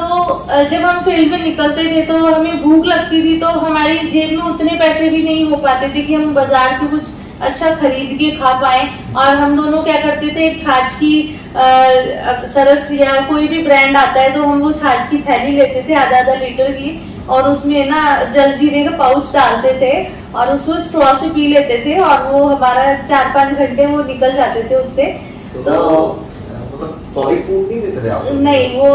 जब हम फील्ड में निकलते थे तो हमें भूख लगती थी, तो हमारी जेब में उतने पैसे भी नहीं हो पाते थे कि हम बाजार से कुछ अच्छा खरीद के खा पाए। और हम दोनों क्या करते थे, एक छाछ की सरस या कोई भी ब्रांड आता है तो हम वो छाछ की थैली लेते थे आधा आधा लीटर की, और उसमें ना जलजीरे का पाउच डालते थे और उसको स्ट्रॉ से पी लेते थे, और वो हमारा 4-5 घंटे वो निकल जाते थे उससे। तो मतलब सॉलिड फूड नहीं देते थे आप? नहीं, वो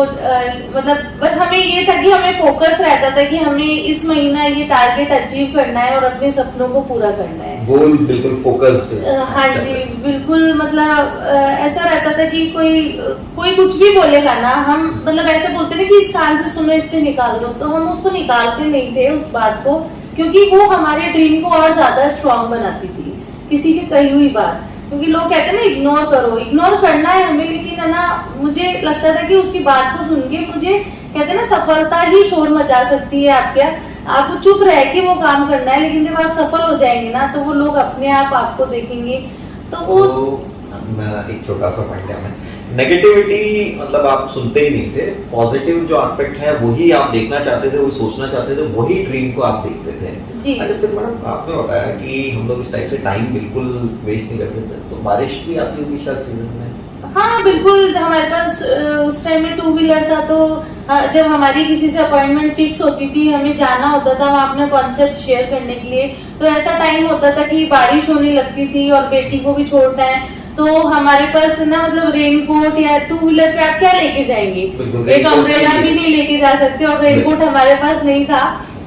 मतलब बस हमें ये था कि हमें फोकस रहता था कि हमें इस महीना ये टारगेट अचीव करना है और अपने सपनों को पूरा करना है। गोल बिल्कुल फोकस्ड। हाँ जी, बिल्कुल। मतलब ऐसा रहता था कि कोई कुछ भी बोलेगा ना, हम मतलब ऐसे बोलते थे कि इस कान से सुनो इससे निकाल दो, तो हम उसको निकालते नहीं थे उस बात को, क्योंकि वो हमारे ड्रीम को और ज्यादा स्ट्रांग बनाती थी, किसी की कही हुई बात। क्योंकि लोग कहते हैं ना इग्नोर करो, इग्नोर करना है हमें, लेकिन है ना मुझे लगता था कि उसकी बात को सुन के मुझे कहते हैं ना सफलता ही शोर मचा सकती है आपके, आपको चुप रह के वो काम करना है, लेकिन जब आप सफल हो जाएंगे ना तो वो लोग अपने आप आपको देखेंगे। तो वो एक छोटा सा पॉइंट है, नेगेटिविटी मतलब आप सुनते ही नहीं थे, पॉजिटिव जो एस्पेक्ट है वही आप देखना चाहते थे, वही सोचना चाहते थे, वही ड्रीम को आप देखते थे जी। अच्छा, फिर मैडम आपने बताया कि हम लोग इस टाइप से टाइम बिल्कुल वेस्ट नहीं करते थे, तो बारिश भी आती होगी शायद सीजन में? हाँ बिल्कुल, हमारे पास उस टाइम में 2 व्हीलर था, तो जब हमारी किसी से अपॉइंटमेंट फिक्स होती थी, हमें जाना होता था वहाँ अपना कॉन्सेप्ट शेयर करने के लिए, तो ऐसा टाइम होता था कि बारिश होने लगती थी और बेटी को भी छोड़ना है, तो हमारे पास ना मतलब रेनकोट या 2 व्हीलर पे आप क्या लेके जाएंगे, एक अम्ब्रेला भी नहीं लेके जा सकते, और रेनकोट हमारे पास नहीं था।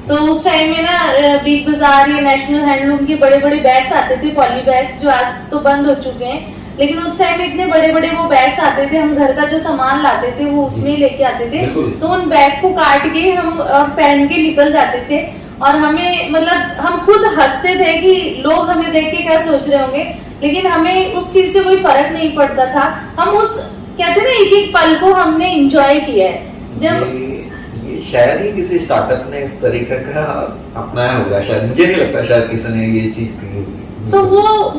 तो उस टाइम में ना बिग बाजार या नेशनल हैंडलूम के बड़े बड़े बैग्स आते थे, पॉली बैग्स, जो आज तो बंद हो चुके हैं, लेकिन उस टाइम में इतने बड़े बड़े वो बैग्स आते थे, हम घर का जो सामान लाते थे वो उसमें लेके आते थे, तो उन बैग को काट के हम पहन के निकल जाते थे, और हमें मतलब हम खुद हंसते थे कि लोग हमें देख के क्या सोच रहे होंगे, लेकिन हमें उस चीज से कोई फर्क नहीं पड़ता था। हम उस कहते हैं ना एक एक पल को हमने एंजॉय किया है। जब ये शायद ही किसी स्टार्टअप ने इस तरीके का अपनाया होगा, शायद मुझे नहीं लगता शायद किसी ने ये चीज की होगी। तो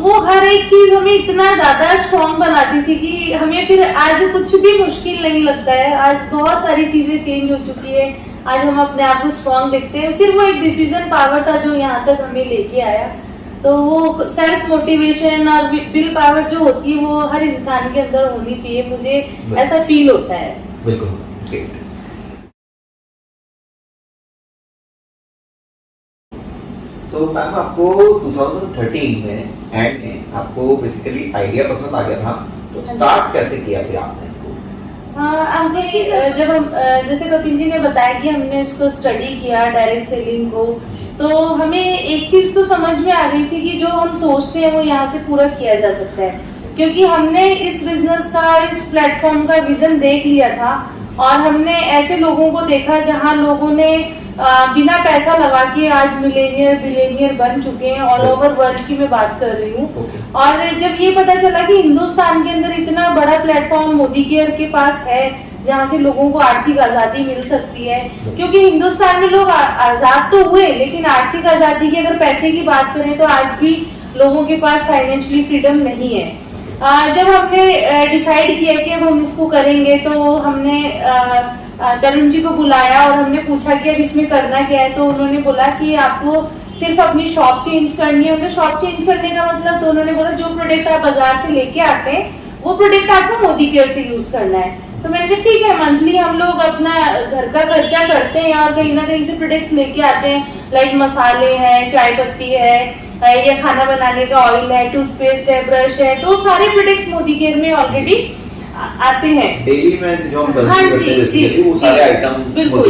वो हर एक चीज हमें इतना ज्यादा स्ट्रॉन्ग बनाती थी कि हमें फिर आज कुछ भी मुश्किल नहीं लगता है। आज बहुत सारी चीजें चेंज हो चुकी है, आज हम अपने आप को स्ट्रॉन्ग देखते हैं। सिर्फ वो एक डिसीजन पावर था जो यहाँ तक हमें लेके आया। तो वो सेल्फ मोटिवेशन और विल पावर जो होती है वो हर इंसान के अंदर होनी चाहिए, मुझे ऐसा फील होता है। बिल्कुल ग्रेट। सो मैम आपको 2013 में एंड में आपको बेसिकली आइडिया पसंद आ गया था, तो स्टार्ट कैसे किया फिर आपने इसको? जब हम जैसे कपिल जी ने बताया कि हमने इसको स्टडी किया डायरेक्ट सेलिंग को, तो हमें एक चीज तो समझ में आ गई थी कि जो हम सोचते हैं वो यहाँ से पूरा किया जा सकता है, क्योंकि हमने इस बिजनेस का, इस प्लेटफॉर्म का विजन देख लिया था, और हमने ऐसे लोगों को देखा जहाँ लोगों ने बिना पैसा लगा के आज मिलेनियर बिलियनियर बन चुके हैं, ऑल ओवर वर्ल्ड की मैं बात कर रही हूँ। और जब ये पता चला कि हिंदुस्तान के अंदर इतना बड़ा प्लेटफॉर्म मोदी केयर के पास है जहाँ से लोगों को आर्थिक आजादी मिल सकती है, क्योंकि हिंदुस्तान में लोग आजाद तो हुए, लेकिन आर्थिक आजादी की अगर पैसे की बात करें तो आज भी लोगों के पास फाइनेंशियली फ्रीडम नहीं है। जब हमने डिसाइड किया कि अब हम इसको करेंगे, तो हमने तरुण जी को बुलाया और हमने पूछा कि अब इसमें करना क्या है, तो उन्होंने बोला कि आपको सिर्फ अपनी शॉप चेंज करनी है। शॉप चेंज करने का मतलब, तो उन्होंने बोला जो प्रोडक्ट आप बाजार से लेके आते हैं वो प्रोडक्ट आपको मोदी केयर से यूज करना है। तो मैंने कहा ठीक है, मंथली हम लोग अपना घर का खर्चा करते हैं और कहीं ना कहीं से प्रोडक्ट्स लेके आते हैं, लाइक मसाले हैं, चाय पत्ती है, या खाना बनाने का ऑयल है, टूथपेस्ट है, ब्रश है, तो सारे प्रोडक्ट्स मोदी केयर में ऑलरेडी आते हैं डेली में जो हम हाँ जी, वो सारे आइटम बिल्कुल।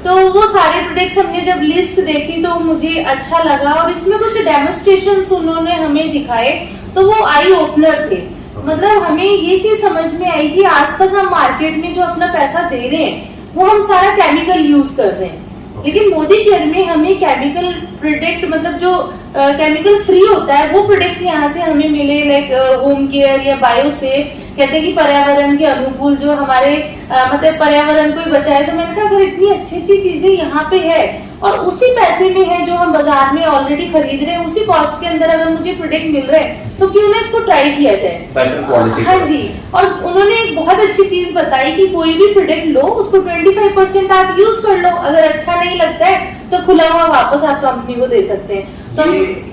तो वो सारे प्रोडक्ट्स हमने जब लिस्ट देखी तो मुझे अच्छा लगा, और इसमें कुछ डेमोन्स्ट्रेशंस उन्होंने हमें दिखाए तो वो आई ओपनर थे। मतलब हमें ये चीज समझ में आई कि आज तक हम मार्केट में जो अपना पैसा दे रहे हैं वो हम सारा केमिकल यूज कर रहे हैं, लेकिन मोदी केयर में हमें केमिकल प्रोडक्ट, मतलब जो केमिकल फ्री होता है वो प्रोडक्ट्स यहाँ से हमें मिले, लाइक होम केयर या बायोसेफ, कहते हैं कि पर्यावरण के अनुकूल, जो हमारे मतलब पर्यावरण को ही बचाए। तो मैंने कहा अगर इतनी अच्छी अच्छी चीजें यहाँ पे है और उसी पैसे में है जो हम बाजार में ऑलरेडी खरीद रहे हैं, उसी कॉस्ट के अंदर अगर मुझे प्रोडक्ट मिल रहे हैं तो क्यों ना इसको ट्राई किया जाए, बेटर क्वालिटी। हाँ जी। और उन्होंने एक बहुत अच्छी चीज बताई कि कोई भी प्रोडक्ट लो उसको 25% आप यूज कर लो, अगर अच्छा नहीं लगता है तो खुला हुआ वापस आप कंपनी को दे सकते हैं। तो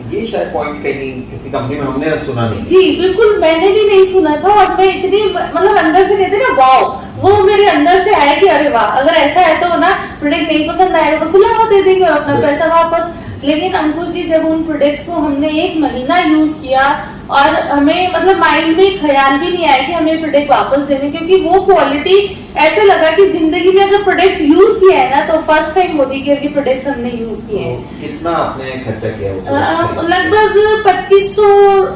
ये शायद पॉइंट कहीं किसी कंपनी में हमने सुना नहीं। जी बिल्कुल, मैंने भी नहीं सुना था और मैं इतनी मतलब अंदर से कहते ना वाओ, वो मेरे अंदर से आया कि अरे वाह, अगर ऐसा है तो ना प्रोडक्ट नहीं पसंद आएगा तो खुला हुआ दे देंगे और अपना पैसा वापस। लेकिन अंकुश जी, जब उन प्रोडक्ट्स को हमने 1 महीना यूज किया और हमें मतलब माइंड में ख्याल भी नहीं आया कि हमें प्रोडक्ट वापस देने, क्योंकि वो क्वालिटी ऐसे लगा कि जिंदगी में अगर प्रोडक्ट यूज किया है ना तो फर्स्ट टाइम मोदी केयर के प्रोडक्ट्स हमने यूज किए हैं। तो कितना आपने खर्चा किया वो? लगभग 2500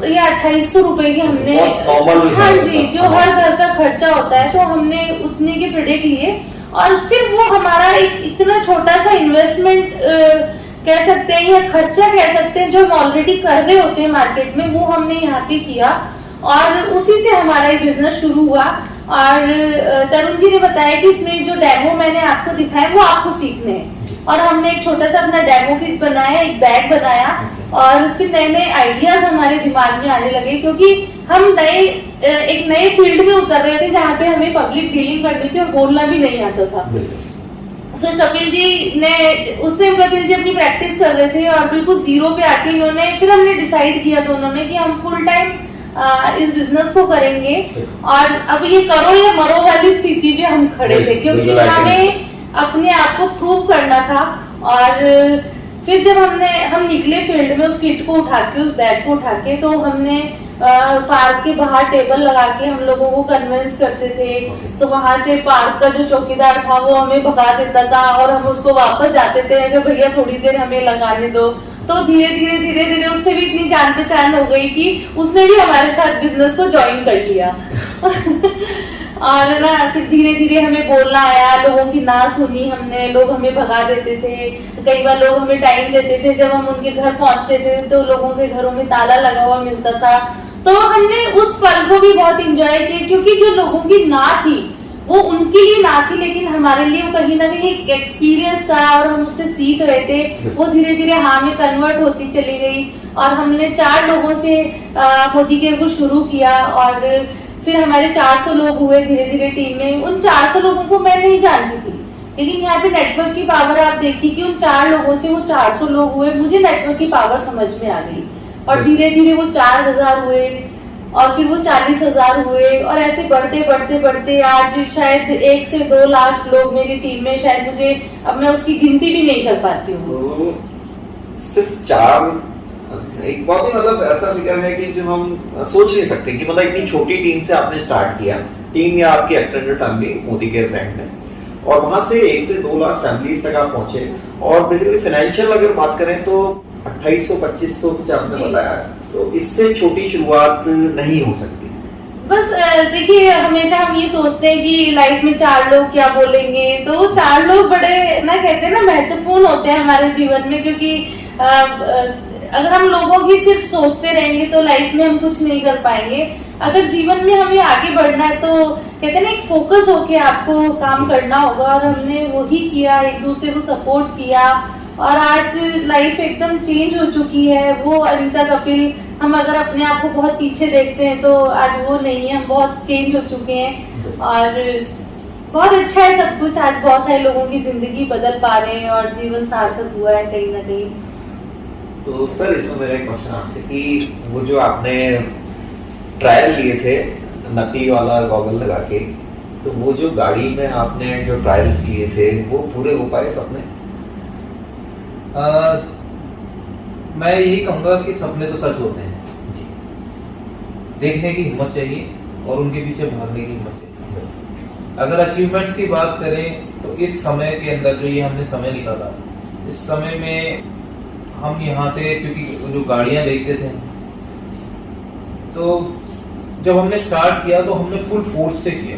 या 2800 रुपए के हमने, नॉर्मल, हाँ जी, जो हर घर का खर्चा होता है, तो हमने उतने के प्रोडक्ट लिए और सिर्फ वो हमारा एक इतना छोटा सा इन्वेस्टमेंट कह सकते हैं या खर्चा कह सकते हैं जो हम ऑलरेडी कर रहे होते हैं मार्केट में, वो हमने यहाँ पे किया और उसी से हमारा ये बिजनेस शुरू हुआ। और तरुण जी ने बताया कि इसमें जो डेमो मैंने आपको दिखाया वो आपको सीखने हैं और हमने एक छोटा सा अपना डेमो किट बनाया, एक बैग बनाया और फिर नए नए आइडियाज हमारे दिमाग में आने लगे, क्योंकि हम एक नए फील्ड में उतर रहे थे जहाँ पे हमें पब्लिक डीलिंग करनी थी और बोलना भी नहीं आता था। फिर कपिल जी ने, उस टाइम कपिल जी अपनी प्रैक्टिस कर रहे थे और बिल्कुल जीरो पे आके इन्होंने, फिर हमने डिसाइड किया दोनों ने कि हम फुल टाइम इस बिजनेस को करेंगे और अब ये करो या मरो वाली स्थिति पे हम खड़े थे, क्योंकि हमें अपने आप को प्रूव करना था। और फिर जब हम निकले फील्ड में उस किट को उठा के, उस बैग को उठा के, तो हमने पार्क के बाहर टेबल लगा के हम लोगों को कन्विंस करते थे। तो वहां से पार्क का जो चौकीदार था वो हमें भगा देता था और हम उसको वापस जाते थे कि भैया थोड़ी देर हमें लगाने दो। तो धीरे धीरे उससे भी इतनी जान पहचान हो गई कि उसने भी हमारे साथ बिजनेस को ज्वाइन कर लिया। और ना फिर धीरे धीरे हमें बोलना आया, लोगों की ना सुनी हमने, लोग हमें भगा देते थे। कई बार लोग हमें टाइम देते थे, जब हम उनके घर पहुंचते थे तो लोगों के घरों में ताला लगा हुआ मिलता था। तो हमने उस पल को भी बहुत एंजॉय किया, क्योंकि जो लोगों की ना थी वो उनके लिए ना थी, लेकिन हमारे लिए वो कहीं ना कहीं एक एक्सपीरियंस था और हम उससे सीख रहे थे। वो धीरे धीरे हाँ में कन्वर्ट होती चली गई और हमने 4 लोगों से मोदी केयर को शुरू किया और फिर हमारे 400 लोग हुए धीरे धीरे टीम में। उन 400 लोगों को मैं नहीं जानती थी, लेकिन यहाँ पे नेटवर्क की पावर आप देखिए कि उन 4 लोगों से वो 400 लोग हुए। मुझे नेटवर्क की पावर समझ में आ गई और धीरे धीरे वो 4000 हुए और फिर वो 40,000 हुए और ऐसे बढ़ते बढ़ते बढ़ते आज शायद 1 से 2 लाख लोग मेरी टीम में, शायद मुझे अब मैं उसकी गिनती भी नहीं कर पाती हूँ। तो सिर्फ 4, एक बहुत ही मतलब ऐसा फिगर है कि जो हम सोच नहीं सकते कि मतलब इतनी छोटी टीम से आपने स्टार्ट किया, टीम या आपकी extended family Modi care brand में, और वहां से 1 से 2 लाख फैमिलीज तक आप पहुंचे। और बेसिकली फाइनेंशियल अगर बात करें तो 2800-2500 कुछ आपने बताया, तो इससे छोटी शुरुआत नहीं हो सकती। बस देखिए, हमेशा हम ये सोचते हैं कि लाइफ में 4 लोग क्या बोलेंगे, तो वो 4 लोग बड़े ना कहते हैं ना महत्वपूर्ण होते हैं हमारे जीवन में, क्योंकि अगर हम लोगों की सिर्फ सोचते रहेंगे तो लाइफ में हम कुछ नहीं कर पाएंगे। अगर जीवन में हमें आगे बढ़ना है तो कहते हैं ना एक फोकस होके आपको काम करना होगा, और हमने वही किया, एक दूसरे को सपोर्ट किया और आज लाइफ एकदम चेंज हो चुकी है। वो अनीता कपिल, हम अगर अपने आप को बहुत पीछे देखते हैं तो आज वो नहीं है, हम बहुत चेंज हो चुके हैं और बहुत अच्छा है सब कुछ। आज बहुत सारे लोगों की जिंदगी बदल पा रहे हैं और जीवन सार्थक हुआ है कहीं ना कहीं। तो सर इसमें मेरा एक क्वेश्चन आपसे कि वो जो आपने ट्रायल लिए थे नकली वाला गॉगल लगा के, तो वो जो गाड़ी में आपने जो ट्रायल्स लिए थे वो पूरे हो पाए सपने? मैं यही कहूंगा कि सपने तो सच होते हैं जी। देखने की हिम्मत चाहिए और उनके पीछे भागने की हिम्मत चाहिए। अगर अचीवमेंट्स की बात करें तो इस समय के अंदर जो ये हमने समय निकाला, इस समय में हम यहाँ से, क्योंकि जो गाड़ियां देखते थे, तो जब हमने स्टार्ट किया तो हमने फुल फोर्स से किया,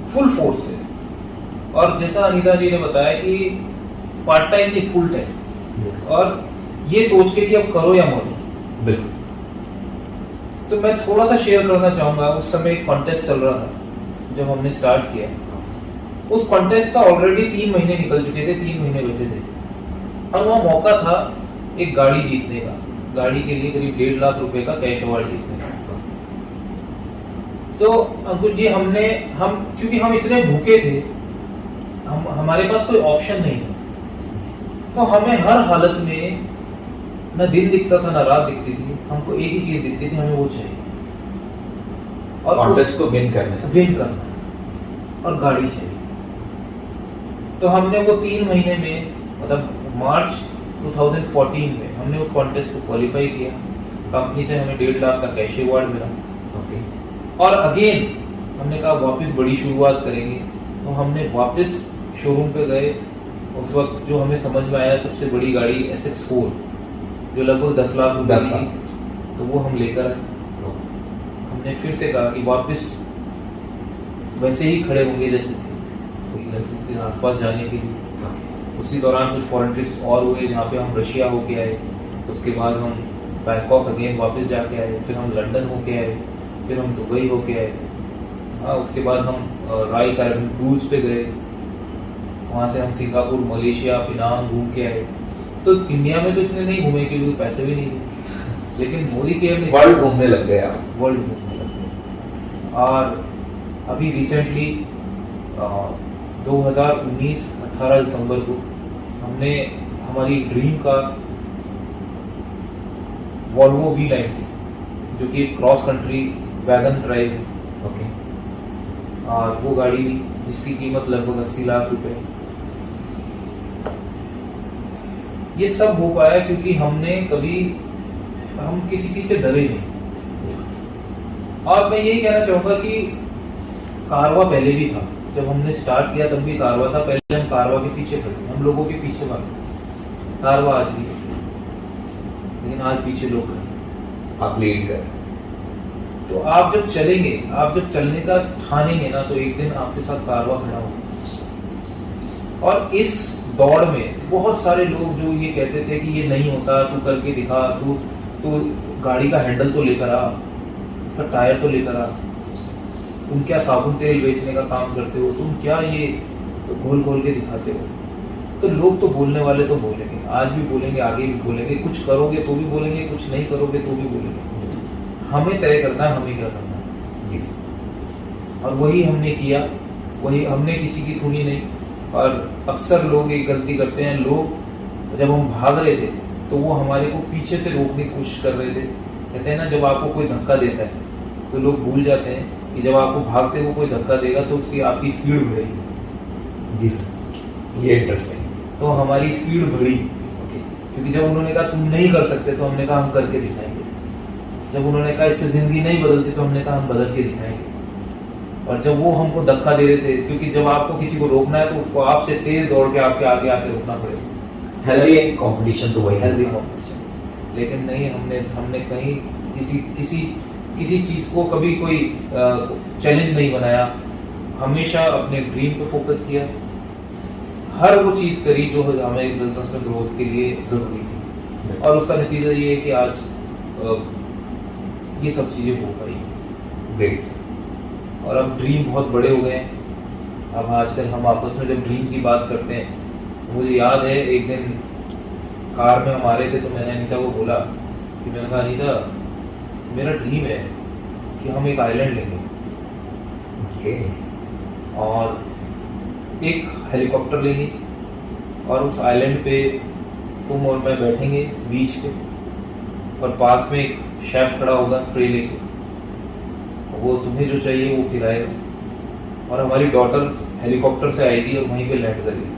फुल फोर्स से। और जैसा अनीता जी ने बताया कि पार्ट टाइम नहीं फुल टाइम, और ये सोच के कि अब करो या मरो। बिल्कुल। तो मैं थोड़ा सा शेयर करना चाहूंगा। उस समय एक कॉन्टेस्ट चल रहा था जब हमने स्टार्ट किया। उस कॉन्टेस्ट का ऑलरेडी 3 महीने निकल चुके थे, 3 महीने बचे थे, और वहाँ मौका था एक गाड़ी जीतने का। गाड़ी के लिए करीब 1.5 लाख रुपए का कैश अवार्ड जीतने का। तो अंकुश जी, क्योंकि हम इतने भूखे थे, हमारे पास कोई ऑप्शन नहीं था, तो हमें हर हालत में ना दिन दिखता था ना रात दिखती थी, हमको एक ही चीज दिखती थी, हमें वो चाहिए और कॉन्टेस्ट को विन करना करना और गाड़ी चाहिए। तो हमने वो 3 महीने में, मतलब मार्च 2014 में हमने उस कॉन्टेस्ट को क्वालिफाई किया। कंपनी से हमें 1.5 लाख का कैश अवार्ड मिला। ओके। और अगेन हमने कहा वापस बड़ी शुरुआत करेंगे, तो हमने वापस शोरूम पे गए। उस वक्त जो हमें समझ में आया सबसे बड़ी गाड़ी SX4 जो लगभग 10 लाख रुपए 10 की, लाख। तो वो हम लेकर आए। हमने फिर से कहा कि वापस वैसे ही खड़े होंगे जैसे थे, तो घर के आसपास जाने के लिए। उसी दौरान कुछ फॉरेन ट्रिप्स और हुए जहाँ पे हम रशिया होके आए, उसके बाद हम बैंकॉक अगेन वापस जाके आए, फिर हम लंदन होके आए, फिर हम दुबई होके आए। उसके बाद हम रॉयल कैरिबियन क्रूज पे गए, वहाँ से हम सिंगापुर, मलेशिया, पिनांग घूम के आए। तो इंडिया में तो इतने नहीं घूमे क्योंकि पैसे भी नहीं थे, लेकिन मोदी केयर ने वर्ल्ड घूमने लग गए आप। वर्ल्ड घूमने लग गए। और अभी रिसेंटली 2019 18 दिसंबर को हमने हमारी ड्रीम कार वॉल्वो V90 जो कि cross country wagon drive, okay. और वो गाड़ी ली जिसकी कीमत लगभग 80 लाख रुपए। ये सब हो पाया क्योंकि हम किसी चीज से डरे नहीं। और मैं यही कहना चाहूंगा कि कारवा पहले भी था, जब हमने स्टार्ट किया तब भी कारवा था। पहले हम कारवा के पीछे खड़े, हम लोगों के पीछे भागे। कारवा आज भी है, लेकिन आज पीछे लोग खड़े। आप लीड कर। तो आप जब चलेंगे, आप जब चलने का ठानेंगे ना, तो एक दिन आपके साथ कारवा खड़ा होगा। और इस दौड़ में बहुत सारे लोग जो ये कहते थे कि ये नहीं होता, तू करके दिखा, तू गाड़ी का हैंडल तो लेकर आ, उसका टायर तो लेकर आ, तुम क्या साबुन तेल बेचने का काम करते हो, तुम क्या ये घोल घोल के दिखाते हो। तो लोग तो बोलने वाले तो बोलेंगे, आज भी बोलेंगे, आगे भी बोलेंगे। कुछ करोगे तो भी बोलेंगे, कुछ नहीं करोगे तो भी बोलेंगे। हमें तय करना है हमें क्या करना है जी। और वही हमने किया, वही हमने किसी की सुनी नहीं। और अक्सर लोग एक गलती करते हैं, लोग जब हम भाग रहे थे तो वो हमारे को पीछे से रोकने की कोशिश कर रहे थे। कहते हैं ना, जब आपको कोई धक्का देता है तो लोग भूल जाते हैं कि जब आपको भागते हुए कोई धक्का देगा तो उसकी आपकी स्पीड बढ़ेगी। जी सर, ये इंटरेस्टिंग। तो हमारी स्पीड बढ़ी, क्योंकि जब उन्होंने कहा तुम नहीं कर सकते तो हमने कहा हम करके दिखाएंगे। जब उन्होंने कहा इससे जिंदगी नहीं बदलती तो हमने कहा हम बदल के दिखाएंगे। और जब वो हमको धक्का दे रहे थे, क्योंकि जब आपको किसी को रोकना है तो उसको आपसे तेज दौड़ के आपके आगे आके रोकना पड़ेगा। हेल्दी कंपटीशन तो वही हेल्दी कंपटीशन। लेकिन नहीं, हमने कहीं किसी चीज को कभी कोई चैलेंज नहीं बनाया। हमेशा अपने ड्रीम पे फोकस किया, हर वो चीज करी जो हमें बिजनेस में ग्रोथ के लिए जरूरी थी। और उसका नतीजा ये है कि आज ये सब चीजें हो पाई। ग्रेट। और अब ड्रीम बहुत बड़े हो गए हैं। अब आजकल हम आपस में जब ड्रीम की बात करते हैं, मुझे याद है एक दिन कार में हम आ रहे थे तो मैंने अनीता को बोला कि मैंने कहा अनीता, मेरा ड्रीम है कि हम एक आइलैंड लेंगे ओके। और एक हेलीकॉप्टर लेंगे और उस आइलैंड पे तुम और मैं बैठेंगे बीच पे, और पास में एक शेफ खड़ा होगा ट्रे लेके, वो तुम्हें जो चाहिए वो खिलाएगा। और हमारी डॉटर हेलीकॉप्टर से आएगी और वहीं पे लैंड करेगी।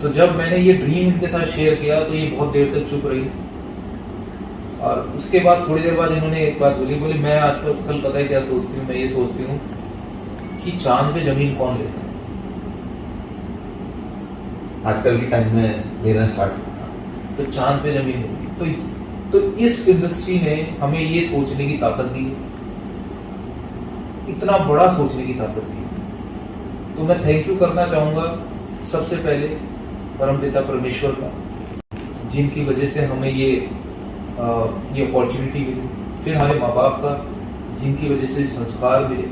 तो जब मैंने ये ड्रीम इनके साथ शेयर किया तो ये बहुत देर तक चुप रही। और उसके बाद थोड़ी देर बाद इन्होंने एक बात बोली मैं आजकल पता है क्या सोचती हूँ, मैं ये सोचती हूँ कि चांद पे जमीन कौन लेता है। आजकल के टाइम में लेना स्टार्ट होता, तो चांद पे जमीन होगी। तो इस इंडस्ट्री ने हमें ये सोचने की ताकत दी, इतना बड़ा सोचने की ताकत दी। तो मैं थैंक यू करना चाहूंगा सबसे पहले परमपिता परमेश्वर का, जिनकी वजह से हमें ये अपॉर्चुनिटी मिली। फिर हमारे माँ बाप का, जिनकी वजह से संस्कार मिले।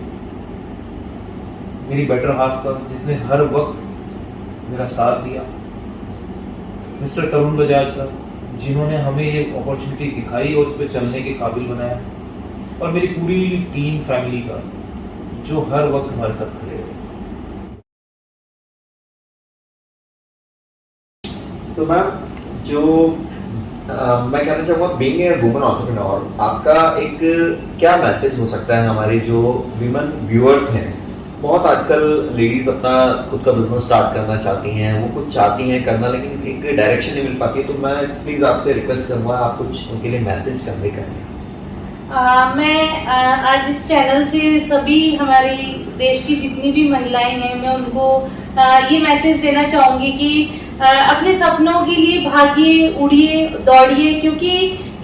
मेरी बेटर हाफ का, जिसने हर वक्त मेरा साथ दिया। मिस्टर तरुण बजाज का, जिन्होंने हमें ये अपॉर्चुनिटी दिखाई और उस पर चलने के काबिल बनाया। और मेरी पूरी टीम फैमिली का, जो हर वक्त हमारे साथ खड़े रहे। सो मैम, जो मैं कहना चाहूँगा बीइंग ए वुमन एंटरप्रेन्योर, आपका एक क्या मैसेज हो सकता है हमारे जो विमेन व्यूअर्स हैं? बहुत आजकल लेडीज अपना खुद का बिजनेस स्टार्ट करना चाहती हैं, वो कुछ चाहती हैं करना, लेकिन एक डायरेक्शन नहीं मिल पाती है। तो मैं प्लीज आपसे रिक्वेस्ट करूंगा आप कुछ उनके लिए मैसेज कन्वे करें। मैं आज इस चैनल से सभी हमारी देश की जितनी भी महिलाएं हैं, मैं उनको ये मैसेज देना चाहूंगी कि अपने सपनों के लिए भागिए, उड़िए, दौड़िए, क्योंकि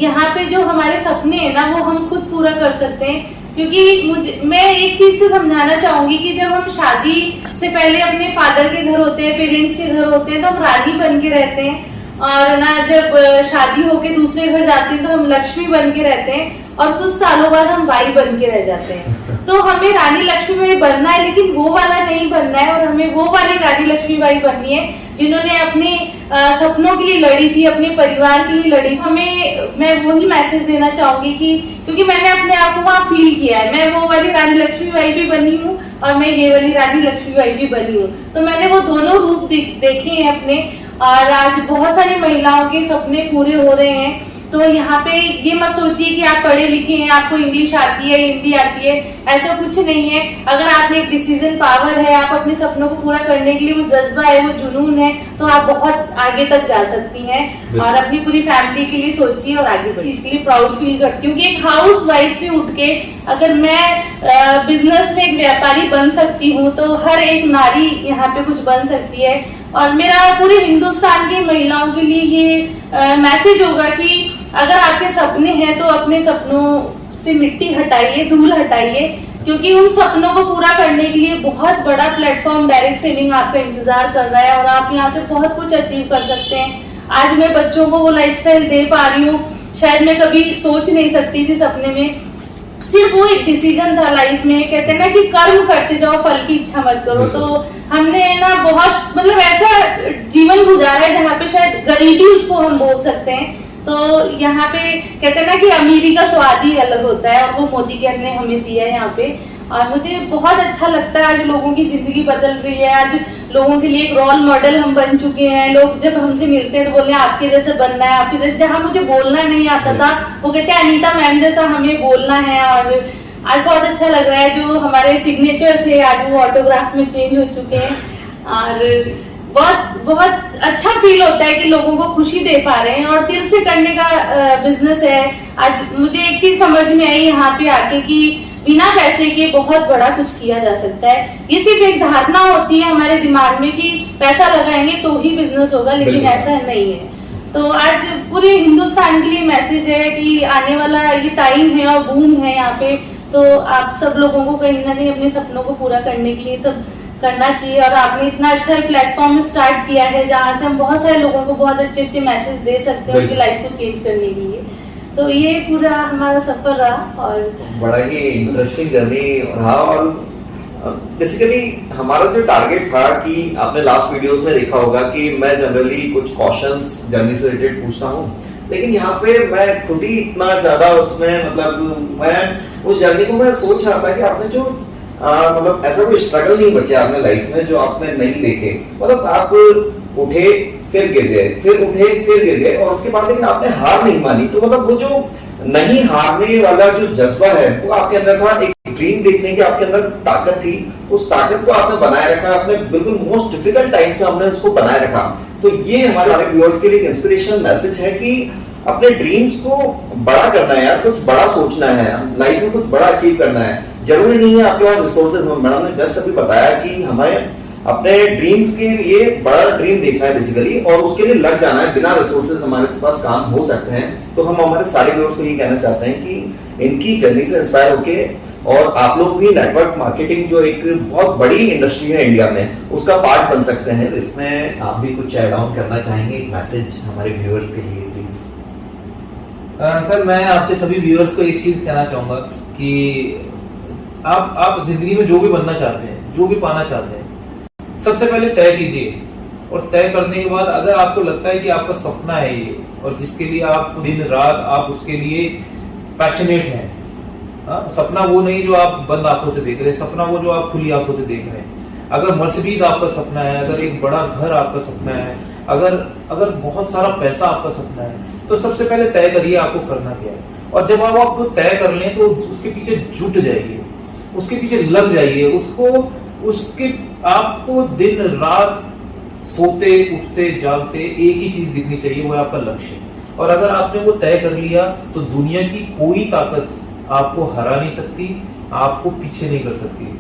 यहाँ पे जो हमारे सपने हैं ना वो हम खुद पूरा कर सकते हैं। क्योंकि मैं एक चीज से समझाना चाहूंगी कि जब हम शादी से पहले अपने फादर के घर होते हैं, पेरेंट्स के घर होते हैं, तो हम रानी बन के रहते हैं, और ना जब शादी होके दूसरे घर जाते हैं तो हम लक्ष्मी बन के रहते हैं, और कुछ सालों बाद हम बाई बन के रह जाते हैं। तो हमें रानी लक्ष्मीबाई बनना है, लेकिन वो वाला नहीं बनना है, और हमें वो वाली रानी लक्ष्मीबाई बननी है जिन्होंने अपने सपनों के लिए लड़ी थी, अपने परिवार के लिए लड़ी। मैं वही मैसेज देना चाहूंगी कि क्योंकि मैंने अपने आप को वहाँ फील किया है, मैं वो वाली रानी लक्ष्मीबाई भी बनी हूँ और मैं ये वाली रानी लक्ष्मीबाई भी बनी हूँ। तो मैंने वो दोनों रूप देखे हैं अपने, और आज बहुत सारी महिलाओं के सपने पूरे हो रहे हैं। तो यहाँ पे ये मत सोचिए कि आप पढ़े लिखे हैं, आपको इंग्लिश आती है, हिंदी आती है, ऐसा कुछ नहीं है। अगर आप में एक डिसीजन पावर है, आप अपने सपनों को पूरा करने के लिए वो जज्बा है, वो जुनून है, तो आप बहुत आगे तक जा सकती हैं। और अपनी पूरी फैमिली के लिए सोचिए और आगे बढ़िए। इसके लिए प्राउड फील करती हूँ कि एक हाउस वाइफ से उठ के अगर मैं बिजनेस में एक व्यापारी बन सकती हूँ, तो हर एक नारी यहाँ पे कुछ बन सकती है। और मेरा पूरे हिंदुस्तान की महिलाओं के लिए ये मैसेज होगा कि अगर आपके सपने हैं तो अपने सपनों से मिट्टी हटाइए, धूल हटाइए, क्योंकि उन सपनों को पूरा करने के लिए बहुत बड़ा प्लेटफॉर्म डायरेक्ट सेलिंग आपका इंतजार कर रहा है, और आप यहाँ से बहुत कुछ अचीव कर सकते हैं। आज मैं बच्चों को वो लाइफस्टाइल दे पा रही हूँ, शायद मैं कभी सोच नहीं सकती थी सपने में। सिर्फ वो एक डिसीजन था लाइफ में, कहते हैं ना कि कर्म करते जाओ, फल की इच्छा मत करो। तो हमने ना बहुत मतलब ऐसा जीवन गुजारा है जहाँ पे शायद गरीबी उसको हम बोल सकते हैं। तो यहाँ पे कहते हैं ना कि अमीरी का स्वाद ही अलग होता है, और वो मोदी केयर ने हमें दिया है यहाँ पे। और मुझे बहुत अच्छा लगता है, आज लोगों की जिंदगी बदल रही है, आज लोगों के लिए एक रोल मॉडल हम बन चुके हैं। लोग जब हमसे मिलते हैं तो बोलते हैं आपके जैसे बनना है, आपके जैसे। जहाँ मुझे बोलना नहीं आता था वो कहते हैं अनीता मैम जैसा हमें बोलना है। और आज बहुत अच्छा लग रहा है, जो हमारे सिग्नेचर थे आज वो ऑटोग्राफ में चेंज हो चुके हैं, और बहुत बहुत अच्छा फील होता है कि लोगों को खुशी दे पा रहे हैं, और दिल से करने का बिजनेस है। आज मुझे एक चीज समझ में आई यहाँ पे आके कि बिना पैसे के बहुत बड़ा कुछ किया जा सकता है। ये सिर्फ एक धारणा होती है हमारे दिमाग में कि पैसा लगाएंगे तो ही बिजनेस होगा, लेकिन ऐसा नहीं है। तो आज पूरे हिंदुस्तान के लिए मैसेज है कि आने वाला ये टाइम है और बूम है यहाँ पे, तो आप सब लोगों को कहीं ना कहीं अपने सपनों को पूरा करने के लिए सब करना चाहिए। और आपने इतना अच्छा प्लेटफॉर्म स्टार्ट किया है जहाँ से हम बहुत सारे लोगों को बहुत अच्छे अच्छे मैसेज दे सकते हैं उनकी लाइफ को चेंज करने के लिए। तो ये पूरा हमारा सफर रहा, और बड़ा ही इंटरेस्टिंग जर्नी रहा। और बेसिकली हमारा जो टारगेट था कि आपने लास्ट वीडियोस में देखा होगा कि मैं जनरली कुछ क्वेश्चंस जर्नी से रिलेटेड पूछता हूँ, लेकिन यहाँ पे मैं खुद ही इतना ज्यादा उसमें मतलब मैं उस जर्नी को मैं सोच रहा था कि आपने जो मतलब ऐसा कोई स्ट्रगल नहीं बचे आपने लाइफ में जो आपने नहीं देखे। मतलब आप उठे फिर गिर गए, फिर उठे फिर गिर गए, और उसके बाद लेकिन आपने हार नहीं मानी। तो मतलब वो जो नहीं हारने वाला जो जज्बा है वो आपके अंदर था, एक ड्रीम देखने की आपके अंदर ताकत थी, उस ताकत को आपने बनाए रखा, आपने बिल्कुल मोस्ट डिफिकल्ट टाइम में हमने उसको बनाए रखा। तो ये हमारे सारे व्यूअर्स के लिए इंस्पिरेशनल मैसेज है कि अपने ड्रीम्स को बड़ा करना है यार, कुछ बड़ा सोचना है, लाइफ में कुछ बड़ा अचीव करना है। जरूरी नहीं है आपके पास रिसोर्सेज हो, मैडम ने जस्ट अभी बताया कि हमें अपने ड्रीम्स के लिए बड़ा ड्रीम देखना है बेसिकली, और उसके लिए लग जाना है। बिना रिसोर्सेज हमारे पास काम हो सकते हैं। तो हम हमारे सारे व्यूअर्स को ये कहना चाहते हैं कि इनकी जर्नी से इंस्पायर होके, और आप लोग भी नेटवर्क मार्केटिंग जो एक बहुत बड़ी इंडस्ट्री है इंडिया में, उसका पार्ट बन सकते हैं। इसमें आप भी कुछ ऐड ऑन करना चाहेंगे, एक मैसेज हमारे व्यूअर्स के लिए प्लीज? सर मैं आपके सभी व्यूअर्स को एक चीज कहना चाहूंगा कि आप जिंदगी में जो भी बनना चाहते हैं, जो भी पाना चाहते हैं, सबसे पहले तय कीजिए। और तय करने के बाद अगर आपको लगता है कि आपका सपना है ये, और जिसके लिए आप दिन रात आप उसके लिए पैशनेट हैं, सपना वो नहीं जो आप बंद आंखों से देख रहे हैं, सपना वो जो आप खुली आंखों से देख रहे हैं। अगर मर्सिडीज आपका सपना है, अगर एक बड़ा घर आपका सपना है, अगर बहुत सारा पैसा आपका सपना है, तो सबसे पहले तय करिए आपको करना क्या है, और जब आप आपको तय कर लें तो उसके पीछे जुट जाइए, उसके पीछे लग जाइए, उसके आपको दिन रात सोते उठते जागते एक ही चीज दिखनी चाहिए, वो है आपका लक्ष्य। और अगर आपने वो तय कर लिया तो दुनिया की कोई ताकत आपको हरा नहीं सकती, आपको पीछे नहीं कर सकती।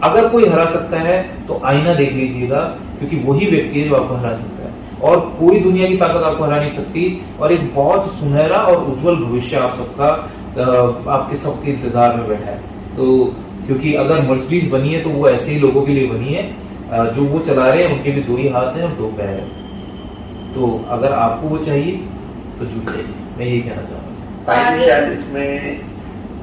अगर कोई हरा सकता है तो आईना देख लीजिएगा, क्योंकि वही व्यक्ति है जो आपको हरा सकता है, और कोई दुनिया की ताकत आपको हरा नहीं सकती। और एक बहुत सुनहरा और उज्जवल भविष्य आप सबका आपके सबके इंतजार में बैठा है। तो क्योंकि अगर मर्सिडीज बनी है तो वो ऐसे ही लोगों के लिए बनी है, जो वो चला रहे हैं उनके भी 2 ही हाथ हैं और 2 पैर हैं। तो अगर आपको वो चाहिए तो जुट जाइए, मैं यही कहना चाहूंगा। टाइम शायद इसमें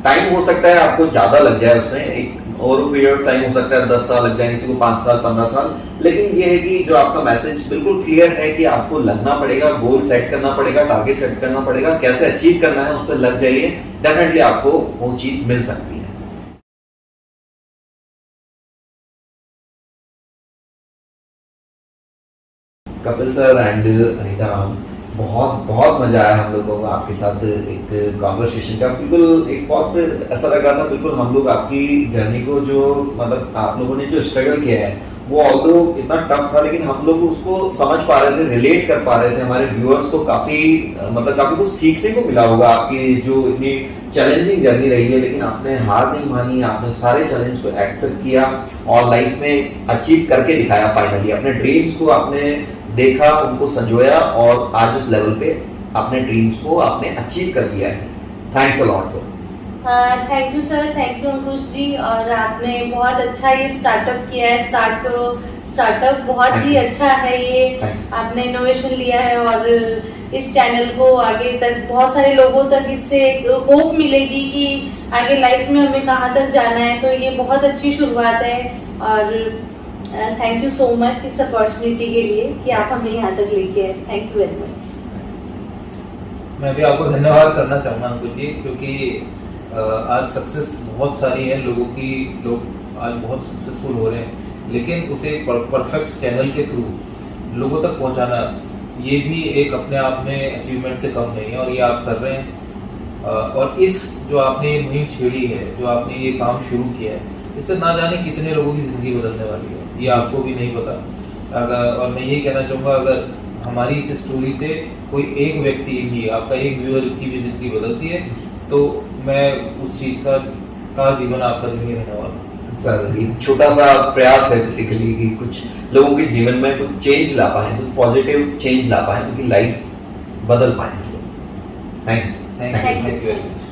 टाइम हो सकता है आपको ज्यादा लग जाए, उसमें एक और पीरियड टाइम हो सकता है 10 साल लग जाए, किसी को 5 साल 15 साल, लेकिन ये है कि जो आपका मैसेज बिल्कुल क्लियर है कि आपको लगना पड़ेगा, गोल सेट करना पड़ेगा, टारगेट सेट करना पड़ेगा, कैसे अचीव करना है उस पर लग जाइए, डेफिनेटली आपको वो चीज मिल सकती है। Kapil sir and Anita ma'am, बहुत बहुत मजा आया हम लोगों को आपके साथ एक कॉन्वर्सेशन का। बिल्कुल एक बहुत ऐसा लग रहा था, बिल्कुल हम लोग आपकी जर्नी को जो मतलब आप लोगों ने जो स्ट्रगल किया है वो ऑल्दो इतना टफ था, लेकिन हम लोग उसको समझ पा रहे थे, रिलेट कर पा रहे थे। हमारे व्यूअर्स को काफी मतलब काफी कुछ सीखने को मिला होगा आपकी जो इतनी चैलेंजिंग जर्नी रही है, लेकिन आपने हार नहीं मानी, आपने सारे चैलेंज को एक्सेप्ट किया और लाइफ में अचीव करके दिखाया। फाइनली अपने ड्रीम्स को आपने देखा, उनको संजोया और आज उस लेवल पे अपने ड्रीम्स को आपने अचीव कर लिया है। Thanks a lot sir. Thank you sir, thank you Ankush ji. और आपने बहुत अच्छा ये स्टार्टअप किया है, स्टार्ट करो स्टार्टअप, बहुत ही अच्छा है ये। आपने इनोवेशन लिया है और इस चैनल को आगे तक बहुत सारे लोगों तक इससे होप मिलेगी कि आगे लाइफ में हमें कहाँ तक जाना है। तो ये बहुत अच्छी शुरुआत है और थैंक यू सो मच इस अपॉर्चुनिटी के लिए कि आप हमें यहाँ तक लेके आए। Thank you very much. मैं भी आपको धन्यवाद करना चाहूँगा अंकुश जी, क्योंकि आज सक्सेस बहुत सारी है लोगों की, लोग आज बहुत सक्सेसफुल हो रहे हैं, लेकिन उसे एक परफेक्ट चैनल के थ्रू लोगों तक पहुंचाना ये भी एक अपने आप में अचीवमेंट से कम नहीं है, और ये आप कर रहे हैं। और इस जो आपने मुहिम छेड़ी है, जो आपने ये काम शुरू किया है, इससे ना जाने कितने लोगों की जिंदगी बदलने वाली है, ये आपको भी नहीं पता। और मैं यही कहना चाहूँगा, अगर हमारी इस स्टोरी से कोई एक व्यक्ति भी, आपका एक व्यूअर की भी जिंदगी बदलती है, तो मैं उस चीज का जीवन आपका नहीं रहने वाला। सर एक छोटा सा प्रयास है बेसिकली कि कुछ लोगों के जीवन में कुछ चेंज ला पाए, कुछ पॉजिटिव चेंज ला पाए, उनकी लाइफ बदल पाए। Thanks. Thank you very much.